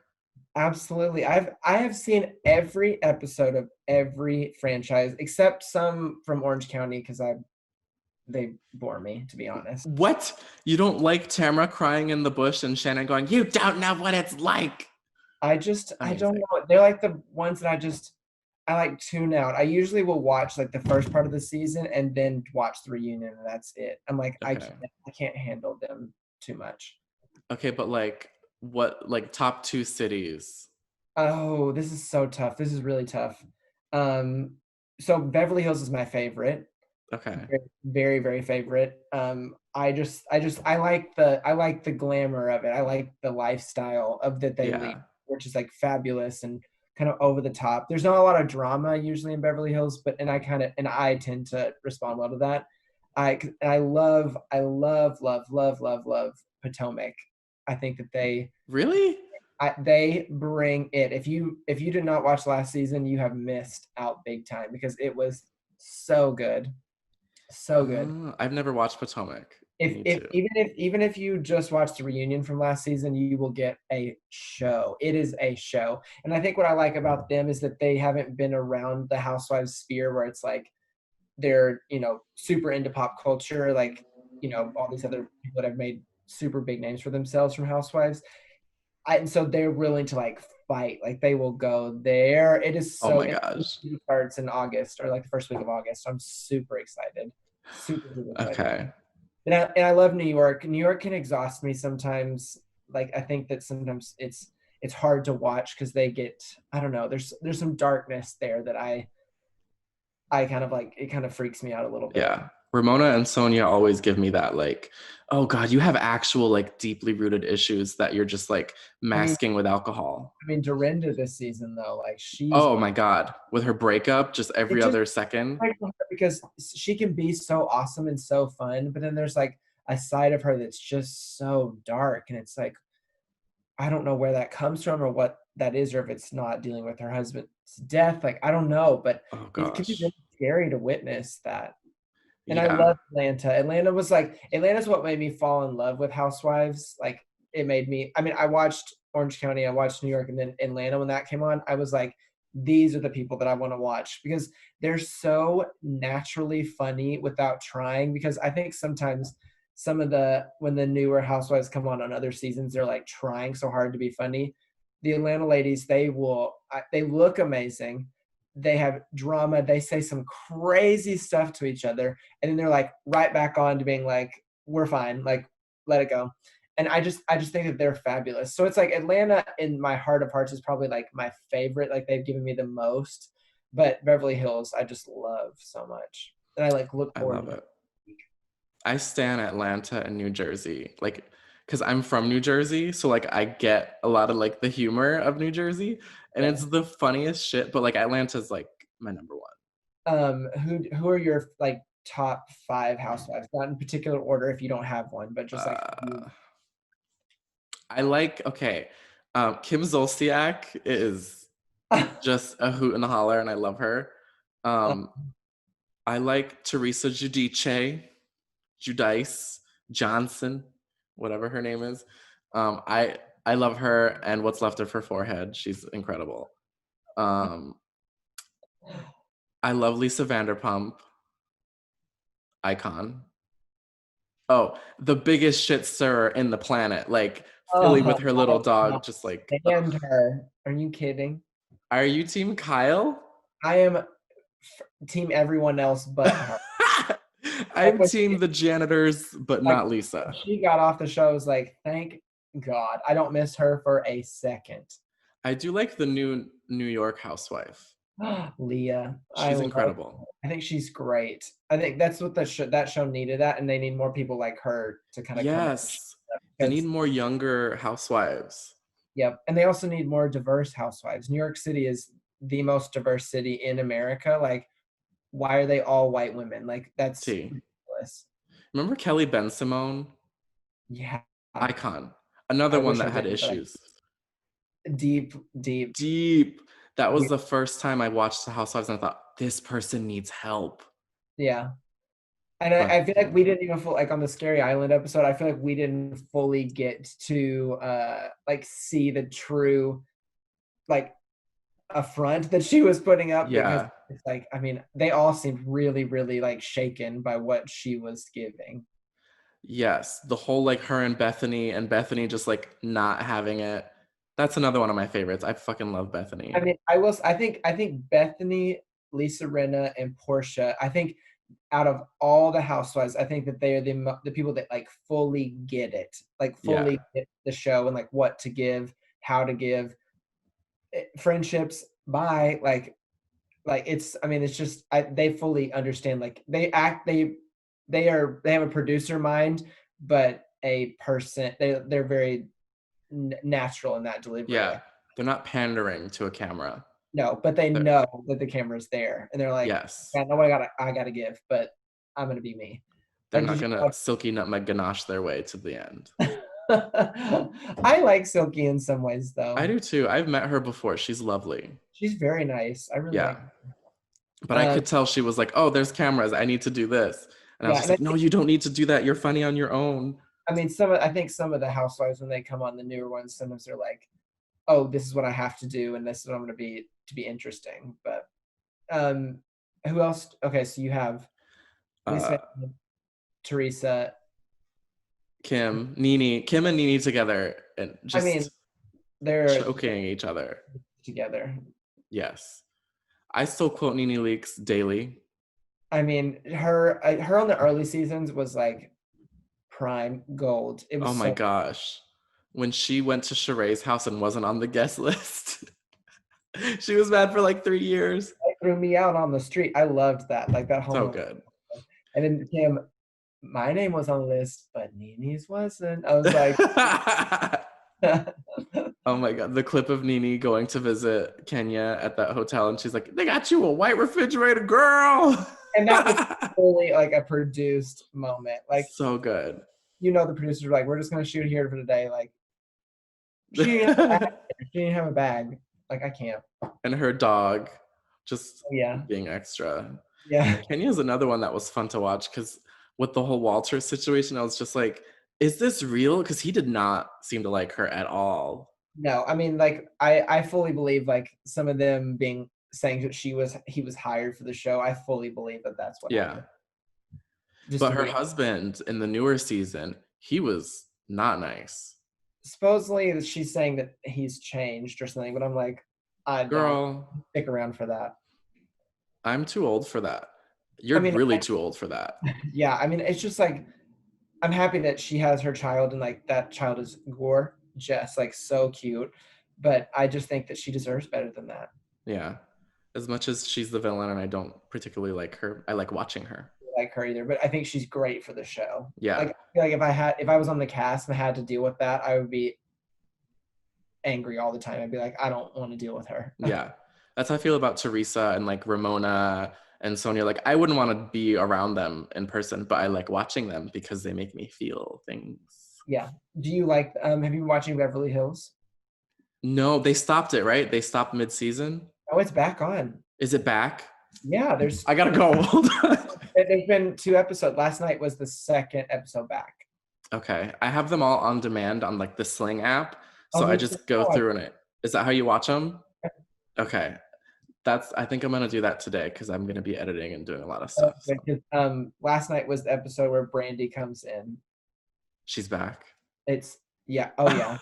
Absolutely. I have seen every episode of every franchise except some from Orange County because I they bore me, to be honest. What? You don't like Tamara crying in the bush and Shannon going, "You don't know what it's like." I don't Amazing. know. They're like the ones that I like tune out. I usually will watch like the first part of the season and then watch the reunion, and that's it. I'm like, Okay. I can't handle them too much. Okay, but like what like top two cities? Oh, this is so tough. This is really tough. Um, so Beverly Hills is my favorite. Okay. Very favorite. I like the glamour of it. I like the lifestyle of that they lead, Yeah. which is like fabulous and kind of over the top. There's not a lot of drama usually in Beverly Hills, but and I tend to respond well to that. I love Potomac. I think that Really? they bring it. If you did not watch last season, you have missed out big time because it was so good. So good. I've never watched Potomac. I If need if to. even if you just watched the reunion from last season, you will get a show. It is a show. And I think what I like about them is that they haven't been around the housewives sphere where it's like they're, super into pop culture, like, all these other people that have made super big names for themselves from housewives. And so they're willing to like fight. Like they will go there. It is Oh so my and gosh. it starts in August or like the first week of August. I'm super excited. Super excited. Okay. And I love New York. New York can exhaust me sometimes. Like I think that sometimes it's hard to watch because they get, I don't know, there's some darkness there that I kind of like, it kind of freaks me out a little bit. Yeah. Ramona and Sonia always give me that like, oh God, you have actual like deeply rooted issues that you're just like I mean, masking with alcohol. Dorinda this season though, like she's Oh my God. With her breakup just it every just other second. breaks my heart because she can be so awesome and so fun, but then there's like a side of her that's just so dark, and it's like I don't know where that comes from or what that is, or if it's not dealing with her husband's death. Like I don't know, but Oh it can be gosh. really scary to witness that. And I Yeah. love Atlanta. Atlanta's what made me fall in love with Housewives. Like it made me, I mean, I watched Orange County, I watched New York, and then Atlanta when that came on. I was like, these are the people that I want to watch because they're so naturally funny without trying. Because I think sometimes when the newer Housewives come on other seasons, they're like trying so hard to be funny. The Atlanta ladies, they look amazing. They have drama. They say some crazy stuff to each other, and then they're like right back on to being like, we're fine, like let it go. And I just think that they're fabulous. So it's like Atlanta in my heart of hearts is probably like my favorite, like they've given me the most. But Beverly Hills I just love so much, and I like look I forward love to it. I stan Atlanta and New Jersey. Like, because I'm from New Jersey. So like I get a lot of like the humor of New Jersey. And yeah. it's the funniest shit. But like Atlanta's like my number one. Who are your like top five housewives, not in particular order if you don't have one, but just like Uh I like, okay. Kim Zolciak is just a hoot and a holler, and I love her. Um, I like Teresa Judice Johnson, whatever her name is. I love her and what's left of her forehead. She's incredible. Um, I love Lisa Vanderpump, icon. Oh, the biggest shit stirrer in the planet, like Philly Oh, with her I little dog, just like. Ugh. stand her. Are you kidding? Are you Team Kyle? I am team everyone else but her. Like I'm when Team the janitors, but like not when Lisa. she got off the show, I was like, thank God. I don't miss her for a second. I do like the new New York housewife. Leah, I She's love her. incredible. I think she's great. I think that's what that show needed that, and they need more people like her to kind of come in Yes. They need because more younger housewives. yep, and they also need more diverse housewives. New York City is the most diverse city in America. Like, why are they all white women? Like, that's T. ridiculous. Remember Kelly Ben Simone? Yeah, Icon. Another I one wish I that had didn't, but issues. deep, deep. Deep. That was We, the first time I watched The Housewives and I thought, this person needs help. yeah, and I But feel like we didn't even like on the Scary Island episode. I feel like we didn't fully get to like see the true like affront that she was putting up because yeah. it's like I mean they all seemed really really like shaken by what she was giving. Yes. The whole like her and Bethany just like not having it. That's another one of my favorites. I fucking love I Bethany. mean, I think Bethany, Lisa Rinna, and Portia. I think out of all the housewives, I think that they are the people that like fully get it, like Yeah. fully get the show and like what to give, how to give friendships. Bye, like it's. I mean, it's just they fully understand. Like they have a producer mind, but a person. They're very natural in that delivery. Yeah. Like They're not pandering to a camera. no, but they They're, know that the camera's there, and they're like, yes. "Yeah, no, I gotta give, but I'm gonna be me." They're Like, not did you gonna watch? silky nutmeg ganache their way to the end. I like Silky in some ways, I though. do too. I've met her before. She's lovely. She's very nice. I really Yeah. like. But I Um, could tell she was like, oh, there's cameras. I need to do this. And I was yeah, just and like, no, you don't need to do that. You're funny on your own. I mean, I think some of the housewives when they come on the newer ones, sometimes they're like, "Oh, this is what I have to do, and this is what I'm gonna be to be interesting." But um, who else? Okay, so you have Uh, Lisa, Teresa. Kim and Nene together and I mean, just they're choking each other. together. Yes. I still quote Nene Leakes daily. I mean, her on the early seasons was like prime gold. It was Oh my so gosh. When she went to Sheree's house and wasn't on the guest list. She was mad for like 3 years. it threw me out on the street. I loved that. Like that whole So moment. good. And then Kim, my name was on the list, but Nini's wasn't. I was like, Oh my god, the clip of Nene going to visit Kenya at that hotel, and she's like, "They got you a white refrigerator, girl." and that was totally like a produced moment. Like, So good. you know, the producers were like, "We're just gonna shoot here for today." Like, she didn't have a bag. She didn't have a bag. Like, I can't. And her dog just Yeah. being extra. Yeah. Kenya's another one that was fun to watch because with the whole Walter situation, I was just like, is this real? Because he did not seem to like her at all. No, I mean, like, I fully believe like some of them being saying that he was hired for the show. I fully believe that that's what Yeah. happened. Just But to her be husband in the newer season, he was not nice. supposedly she's saying that he's changed or something, but I'm like, I don't Girl, stick around for that. I'm too old for that. You're I mean, really too old for that. yeah, I mean, it's just like I'm happy that she has her child and like that child is Gore, just like so cute. But I just think that she deserves better than that. Yeah. As much as she's the villain and I don't particularly like her, I like watching her. Like her either, but I think she's great for the show. Yeah. Like, I feel like if I was on the cast and I had to deal with that, I would be angry all the time. I'd be like, I don't want to deal with her. Yeah. That's how I feel about Teresa and like Ramona and Sonia. Like I wouldn't want to be around them in person, but I like watching them because they make me feel things. Yeah. Do you like have you been watching Beverly Hills? No, they stopped it, right? They stopped mid-season. Oh, it's back on. Is it back? Yeah, there's I gotta go. Hold on. there's been 2 episodes. Last night was the 2nd episode back. Okay. I have them all on demand on like the Sling app. So Oh, I me just too. go Oh, through and it. Is that how you watch them? Okay. I think I'm gonna do that today because I'm gonna be editing and doing a lot of stuff. So. Last night was the episode where Brandy comes in. She's back. It's yeah. Oh yeah.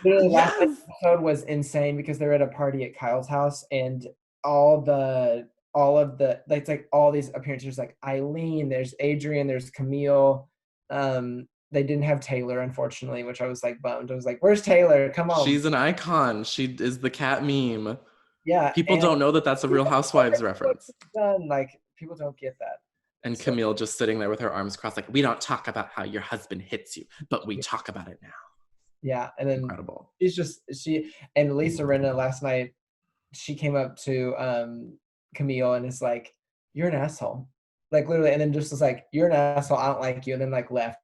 Literally, last episode was insane because they're at a party at Kyle's house and all of the it's like all these appearances like Eileen, there's Adrian, there's Camille. They didn't have Taylor, unfortunately, which I was like bummed. I was like, "Where's Taylor? Come on!" She's an icon. She is the cat meme. Yeah, People don't know that that's a Real Housewives reference. Like people don't get that. And Camille just sitting there with her arms crossed, like, we don't talk about how your husband hits you, but we talk about it now. Yeah, and then Incredible. she and Lisa Rinna last night, she came up to Camille and is like, "You're an asshole," like literally, and then just was like, "You're an asshole. I don't like you," and then like left.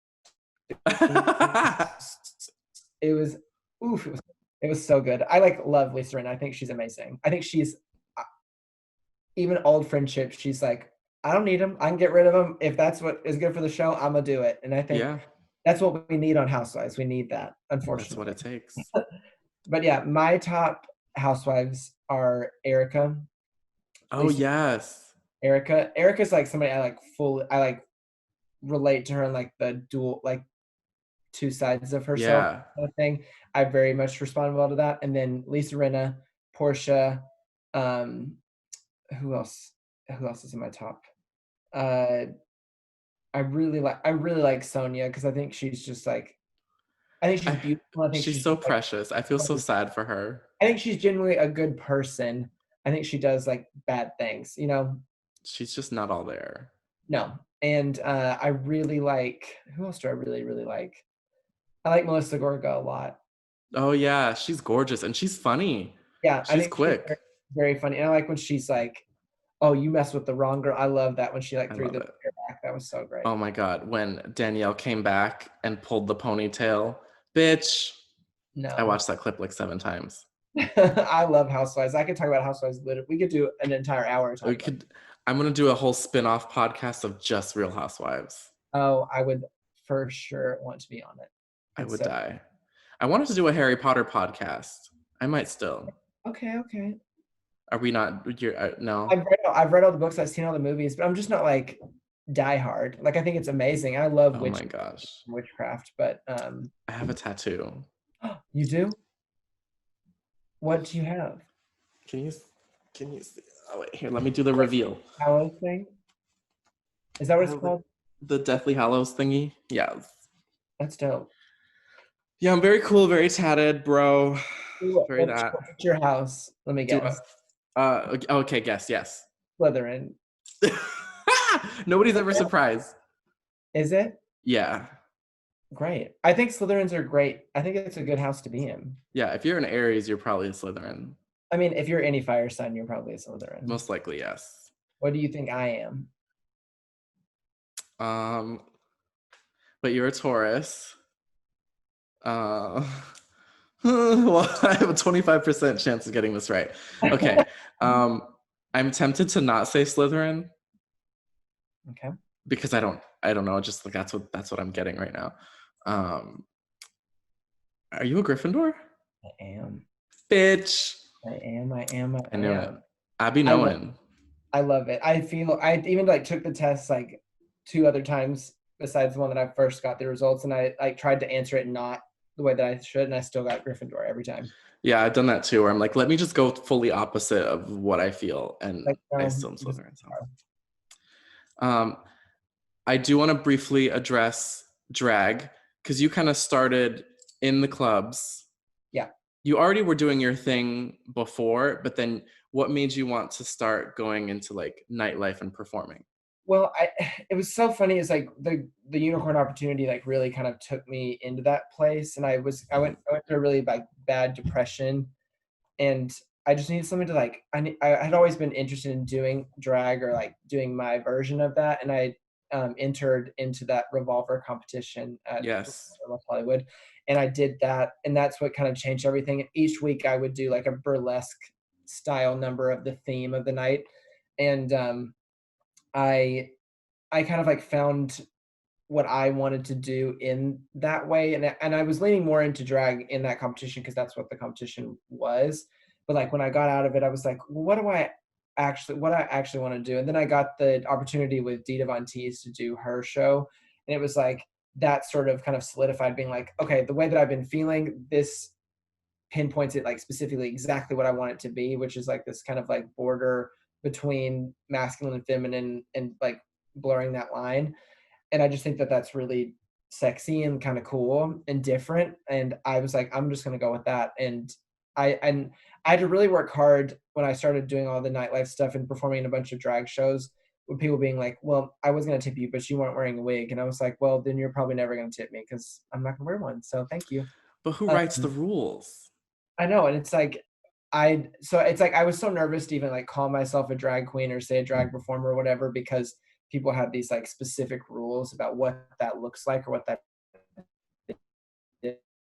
It was oof. It was so good. I like love Lisa Rinna. I think she's amazing. I think she's even old friendships. She's like, I don't need him. I can get rid of him if that's what is good for the show. I'm gonna do it, and I think that's what we need on Housewives. We need that, unfortunately. That's what it takes. But yeah, my top housewives are Erica. Oh yes. Erica's like somebody I like relate to her in like the dual like 2 sides of herself kind of thing. I very much respond well to that. And then Lisa Rinna, Portia, who else is in my top? I really like Sonia because I think she's just like I think she's beautiful. I think she's so precious. I feel so sad for her. I think she's genuinely a good person. I think she does like bad things, you know. She's just not all there. No. And I really like who else do I really, really like? I like Melissa Gorga a lot. Oh yeah, she's gorgeous and she's funny. Yeah, she's quick. She's very funny. And I like when she's like, "Oh, you messed with the wrong girl." I love that when she like threw the hair back. That was so great. Oh my god, when Danielle came back and pulled the ponytail, bitch. No, I watched that clip like 7 times. I love Housewives. I could talk about Housewives. Literally, we could do an entire hour. I'm gonna do a whole spin-off podcast of just Real Housewives. Oh, I would for sure want to be on it. I would die. I wanted to do a Harry Potter podcast. I might still. Okay. Are we not? No. I've read all the books. I've seen all the movies, but I'm just not like die hard. Like I think it's amazing. I love witchcraft, but I have a tattoo. You do? What do you have? Can you see? Oh wait, here. Let me do the reveal. Aloe thing. Is that what it's called? The Deathly Hallows thingy. Yeah. That's dope. Yeah, I'm very cool, very tatted, bro. Very What's that. your house? Let me Do guess. okay, guess, yes. Slytherin. Nobody's ever surprised. Is it? Yeah. Great. I think Slytherins are great. I think it's a good house to be in. Yeah, if you're an Aries, you're probably a Slytherin. I mean, if you're any fire sign, you're probably a Slytherin. Most likely, yes. What do you think I am? Um, but you're a Taurus. Uh, well, I have a 25% chance of getting this right. Okay. I'm tempted to not say Slytherin Okay. because I don't know. Just like that's what I'm getting right now. Are you a Gryffindor? I am. Bitch. I am. I am. I I knew it. am. I be knowing. I love it. I feel I even like took the test like 2 other times besides the one that I first got the results, and I like tried to answer it not the way that I should, and I still got Gryffindor every time. Yeah, I've done that too. Where I'm like, let me just go fully opposite of what I feel, and Like, I still am Slytherin. So. I do want to briefly address drag because you kind of started in the clubs. Yeah. You already were doing your thing before, but then what made you want to start going into like nightlife and performing? Well, it was so funny. Is like the unicorn opportunity like really kind of took me into that place, and I went through a really like bad depression, and I just needed something to like I had always been interested in doing drag or like doing my version of that, and I entered into that revolver competition at Yes. West Hollywood, and I did that, and that's what kind of changed everything. And each week I would do like a burlesque style number of the theme of the night, and I I kind of like found what I wanted to do in that way, and I was leaning more into drag in that competition because that's what the competition was. But like when I got out of it, I was like, well, what I actually want to do? And then I got the opportunity with Dita Von Teese to do her show, and it was like that sort of kind of solidified being like, okay, the way that I've been feeling, this pinpoints it like specifically exactly what I want it to be, which is like this kind of like border between masculine and feminine and like blurring that line. And I just think that that's really sexy and kind of cool and different. And I was like, I'm just gonna go with that. And I had to really work hard when I started doing all the nightlife stuff and performing in a bunch of drag shows with people being like, well, I was gonna tip you, but you weren't wearing a wig. And I was like, well, then you're probably never gonna tip me because I'm not gonna wear one. So thank you. But who writes the Um, rules? I know, and it's like so it's like I was so nervous to even like call myself a drag queen or say a drag performer or whatever because people have these like specific rules about what that looks like or what that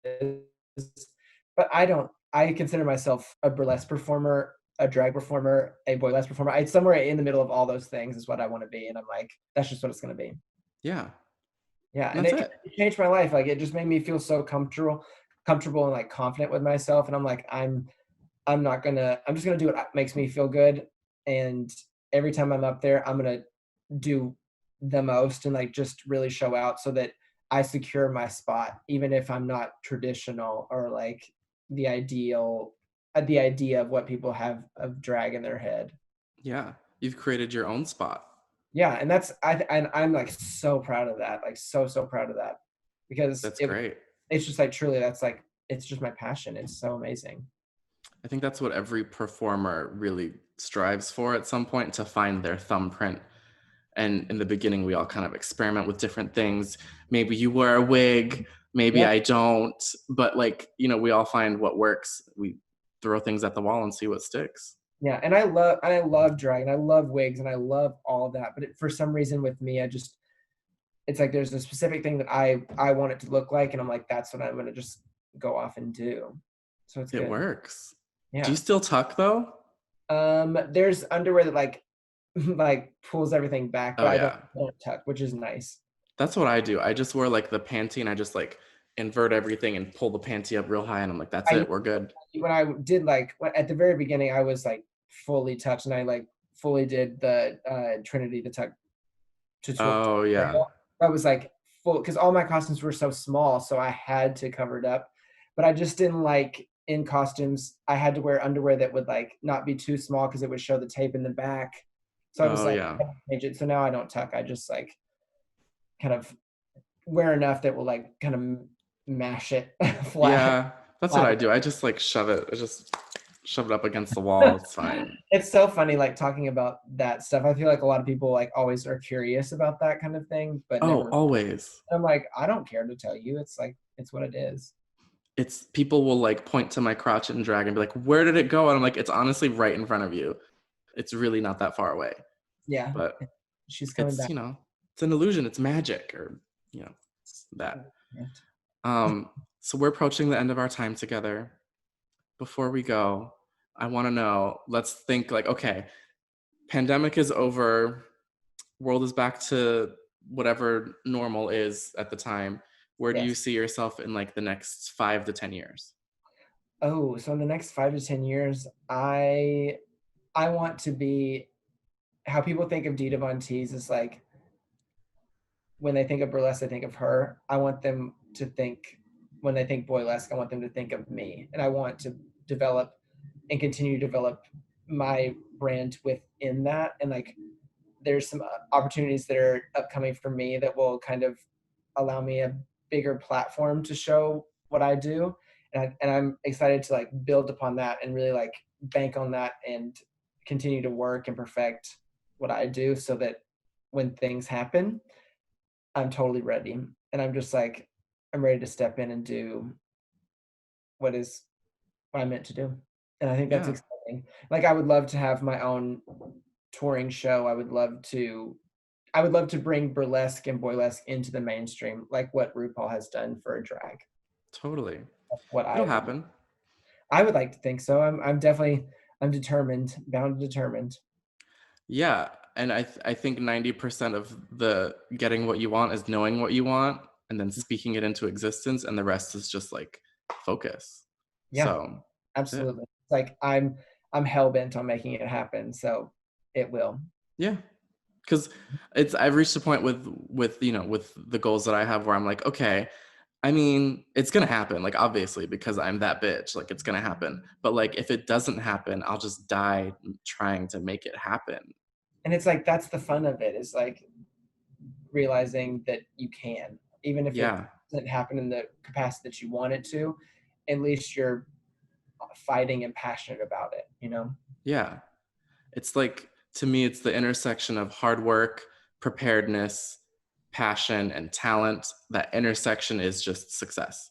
is. But I don't. I consider myself a burlesque performer, a drag performer, a boylesque performer. I somewhere in the middle of all those things is what I want to be, and I'm like, that's just what it's gonna be. Yeah. Yeah, and That's it it. changed my life. Like it just made me feel so comfortable and like confident with myself. And I'm like, I'm not gonna. I'm just gonna do what makes me feel good. And every time I'm up there, I'm gonna do the most and like just really show out so that I secure my spot, even if I'm not traditional or like the ideal, the idea of what people have of drag in their head. Yeah. You've created your own spot. Yeah, and I'm like so proud of that, like so proud of that because That's great. it's just like truly that's like it's just my passion. It's so amazing. I think that's what every performer really strives for at some point, to find their thumbprint. And in the beginning, we all kind of experiment with different things. Maybe you wear a wig, maybe Yep. I don't, but like, we all find what works. We throw things at the wall and see what sticks. Yeah, and I love drag and I love wigs and I love all of that. But for some reason with me, it's like there's a specific thing that I want it to look like, and I'm like, that's what I'm gonna just go off and do. So it's It good. works. Do you Yeah. still tuck though? There's underwear that like like pulls everything back, but Oh yeah. I don't tuck, which is nice. That's what I do. I just wear like the panty and I just like invert everything and pull the panty up real high and I'm like, that's I it, we're good. when I did like at the very beginning, I was like fully tucked, and I like fully did the Trinity the tuck Oh yeah. tutorial. I was like full because all my costumes were so small, so I had to cover it up. But I just didn't like in costumes. I had to wear underwear that would like not be too small because it would show the tape in the back. So I was Oh like, yeah. I had to change it. So now I don't tuck. I just like kind of wear enough that will like kind of mash it flat. Yeah, that's what flat. I do. I just like shove it. I just shove it up against the wall. It's fine. It's so funny, like talking about that stuff. I feel like a lot of people like always are curious about that kind of thing, but Oh, never. always. I'm like, I don't care to tell you. It's like, it's what it is. It's people will like point to my crotch and drag and be like, "Where did it go?" And I'm like, "It's honestly right in front of you. It's really not that far away." Yeah, But she's coming it's, back. it's an illusion. It's magic, or it's that. So we're approaching the end of our time together. Before we go, I want to know. Let's think like, okay, pandemic is over. World is back to whatever normal is at the time. Where do you Yes. see yourself in like the next 5 to 10 years? Oh, so in the next 5 to 10 years, I want to be how people think of Dita Von Teese is like when they think of burlesque, they think of her. I want them to think when they think boylesque, I want them to think of me, and I want to develop and continue to develop my brand within that. And like, there's some opportunities that are upcoming for me that will kind of allow me a bigger platform to show what I do. And I'm excited to like build upon that and really like bank on that and continue to work and perfect what I do so that when things happen, I'm totally ready. And I'm just like, I'm ready to step in and do what is what I'm meant to do. And I think that's Yeah, exciting. Like I would love to have my own touring show. I would love to bring burlesque and boylesque into the mainstream, like what RuPaul has done for drag. totally. That's what It'll happen. I would like to think so. I'm definitely I'm determined, bound and determined. Yeah, and I think 90% of the getting what you want is knowing what you want and then speaking it into existence, and the rest is just like focus. Yeah, So that's it. absolutely. It's like I'm hell bent on making it happen, so it will. Yeah, because I've reached a point with with the goals that I have where I'm like, okay, I mean, it's gonna happen, like obviously because I'm that bitch, like it's gonna happen. But like if it doesn't happen, I'll just die trying to make it happen. And it's like that's the fun of it is like realizing that you can, even if it Yeah, doesn't happen in the capacity that you want it to, at least you're fighting and passionate about it, you know? yeah. It's like, to me, it's the intersection of hard work, preparedness, passion, and talent. That intersection is just success.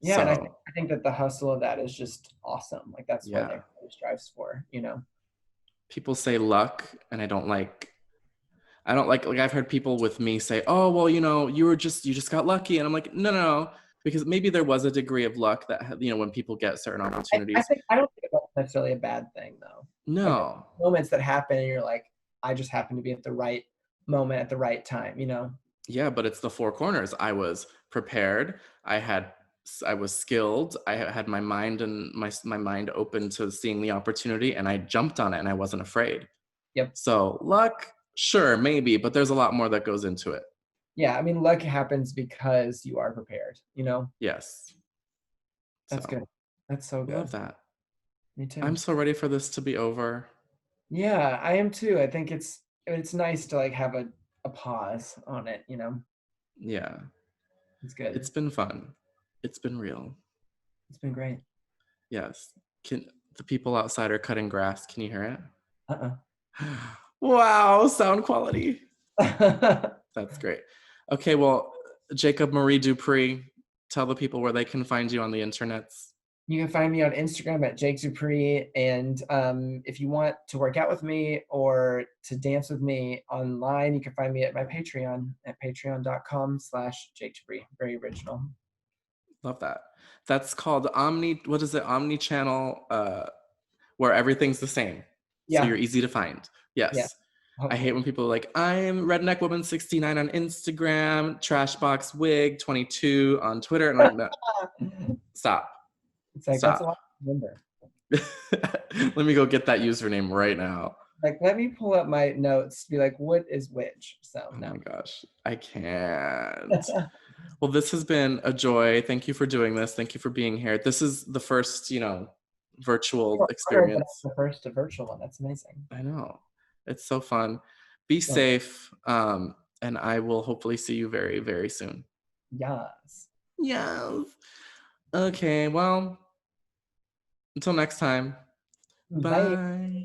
Yeah, and So, I think that the hustle of that is just awesome. Like that's what yeah, everybody strives for, you know? people say luck, and I don't like I've heard people with me say, "Oh, well, you just got lucky." And I'm like, "No, no, no," because maybe there was a degree of luck that when people get certain opportunities. I don't think that's necessarily a bad thing though. Like there's No. moments that happen and you're like, I just happen to be at the right moment at the right time, you know? Yeah, but it's the four corners. I was prepared. I was skilled. I had my mind and my mind open to seeing the opportunity, and I jumped on it, and I wasn't afraid. Yep. So luck, sure, maybe, but there's a lot more that goes into it. Yeah, I mean luck happens because you are prepared, you know? Yes. That's So good. That's so I love good. that. Me too. I'm so ready for this to be over. Yeah, I am too. I think it's nice to like have a pause on it, you know? Yeah, It's good. it's been fun. It's been real. It's been great. Yes. Can the people outside are cutting grass? Can you hear it? Uh-uh. Wow, sound quality. That's great. Okay, well, Jacob Marie Dupree, tell the people where they can find you on the internets. You can find me on Instagram at Jake Dupree. And if you want to work out with me or to dance with me online, you can find me at my Patreon at patreon.com/Jake Dupree. Very original. Love that. That's called what is it? Omni channel, where everything's the same. So Yeah. you're easy to find. Yeah. Yes. I hate Hopefully. when people are like, I'm Redneck Woman 69 on Instagram, Trashbox Wig 22 on Twitter. And I'm like, no, stop. It's like, that's a Stop. lot to remember. Let me go get that username right now. Like, let me pull up my notes, be like, what is which? So, Oh no. my gosh, I can't. Well, this has been a joy. Thank you for doing this. Thank you for being here. This is the first, virtual You're honored that experience. I'm the first virtual one. That's amazing. I know. It's so fun. Be Well, safe. And I will hopefully see you very, very soon. Yes. Yes. Okay, well, until next time. Bye. Bye.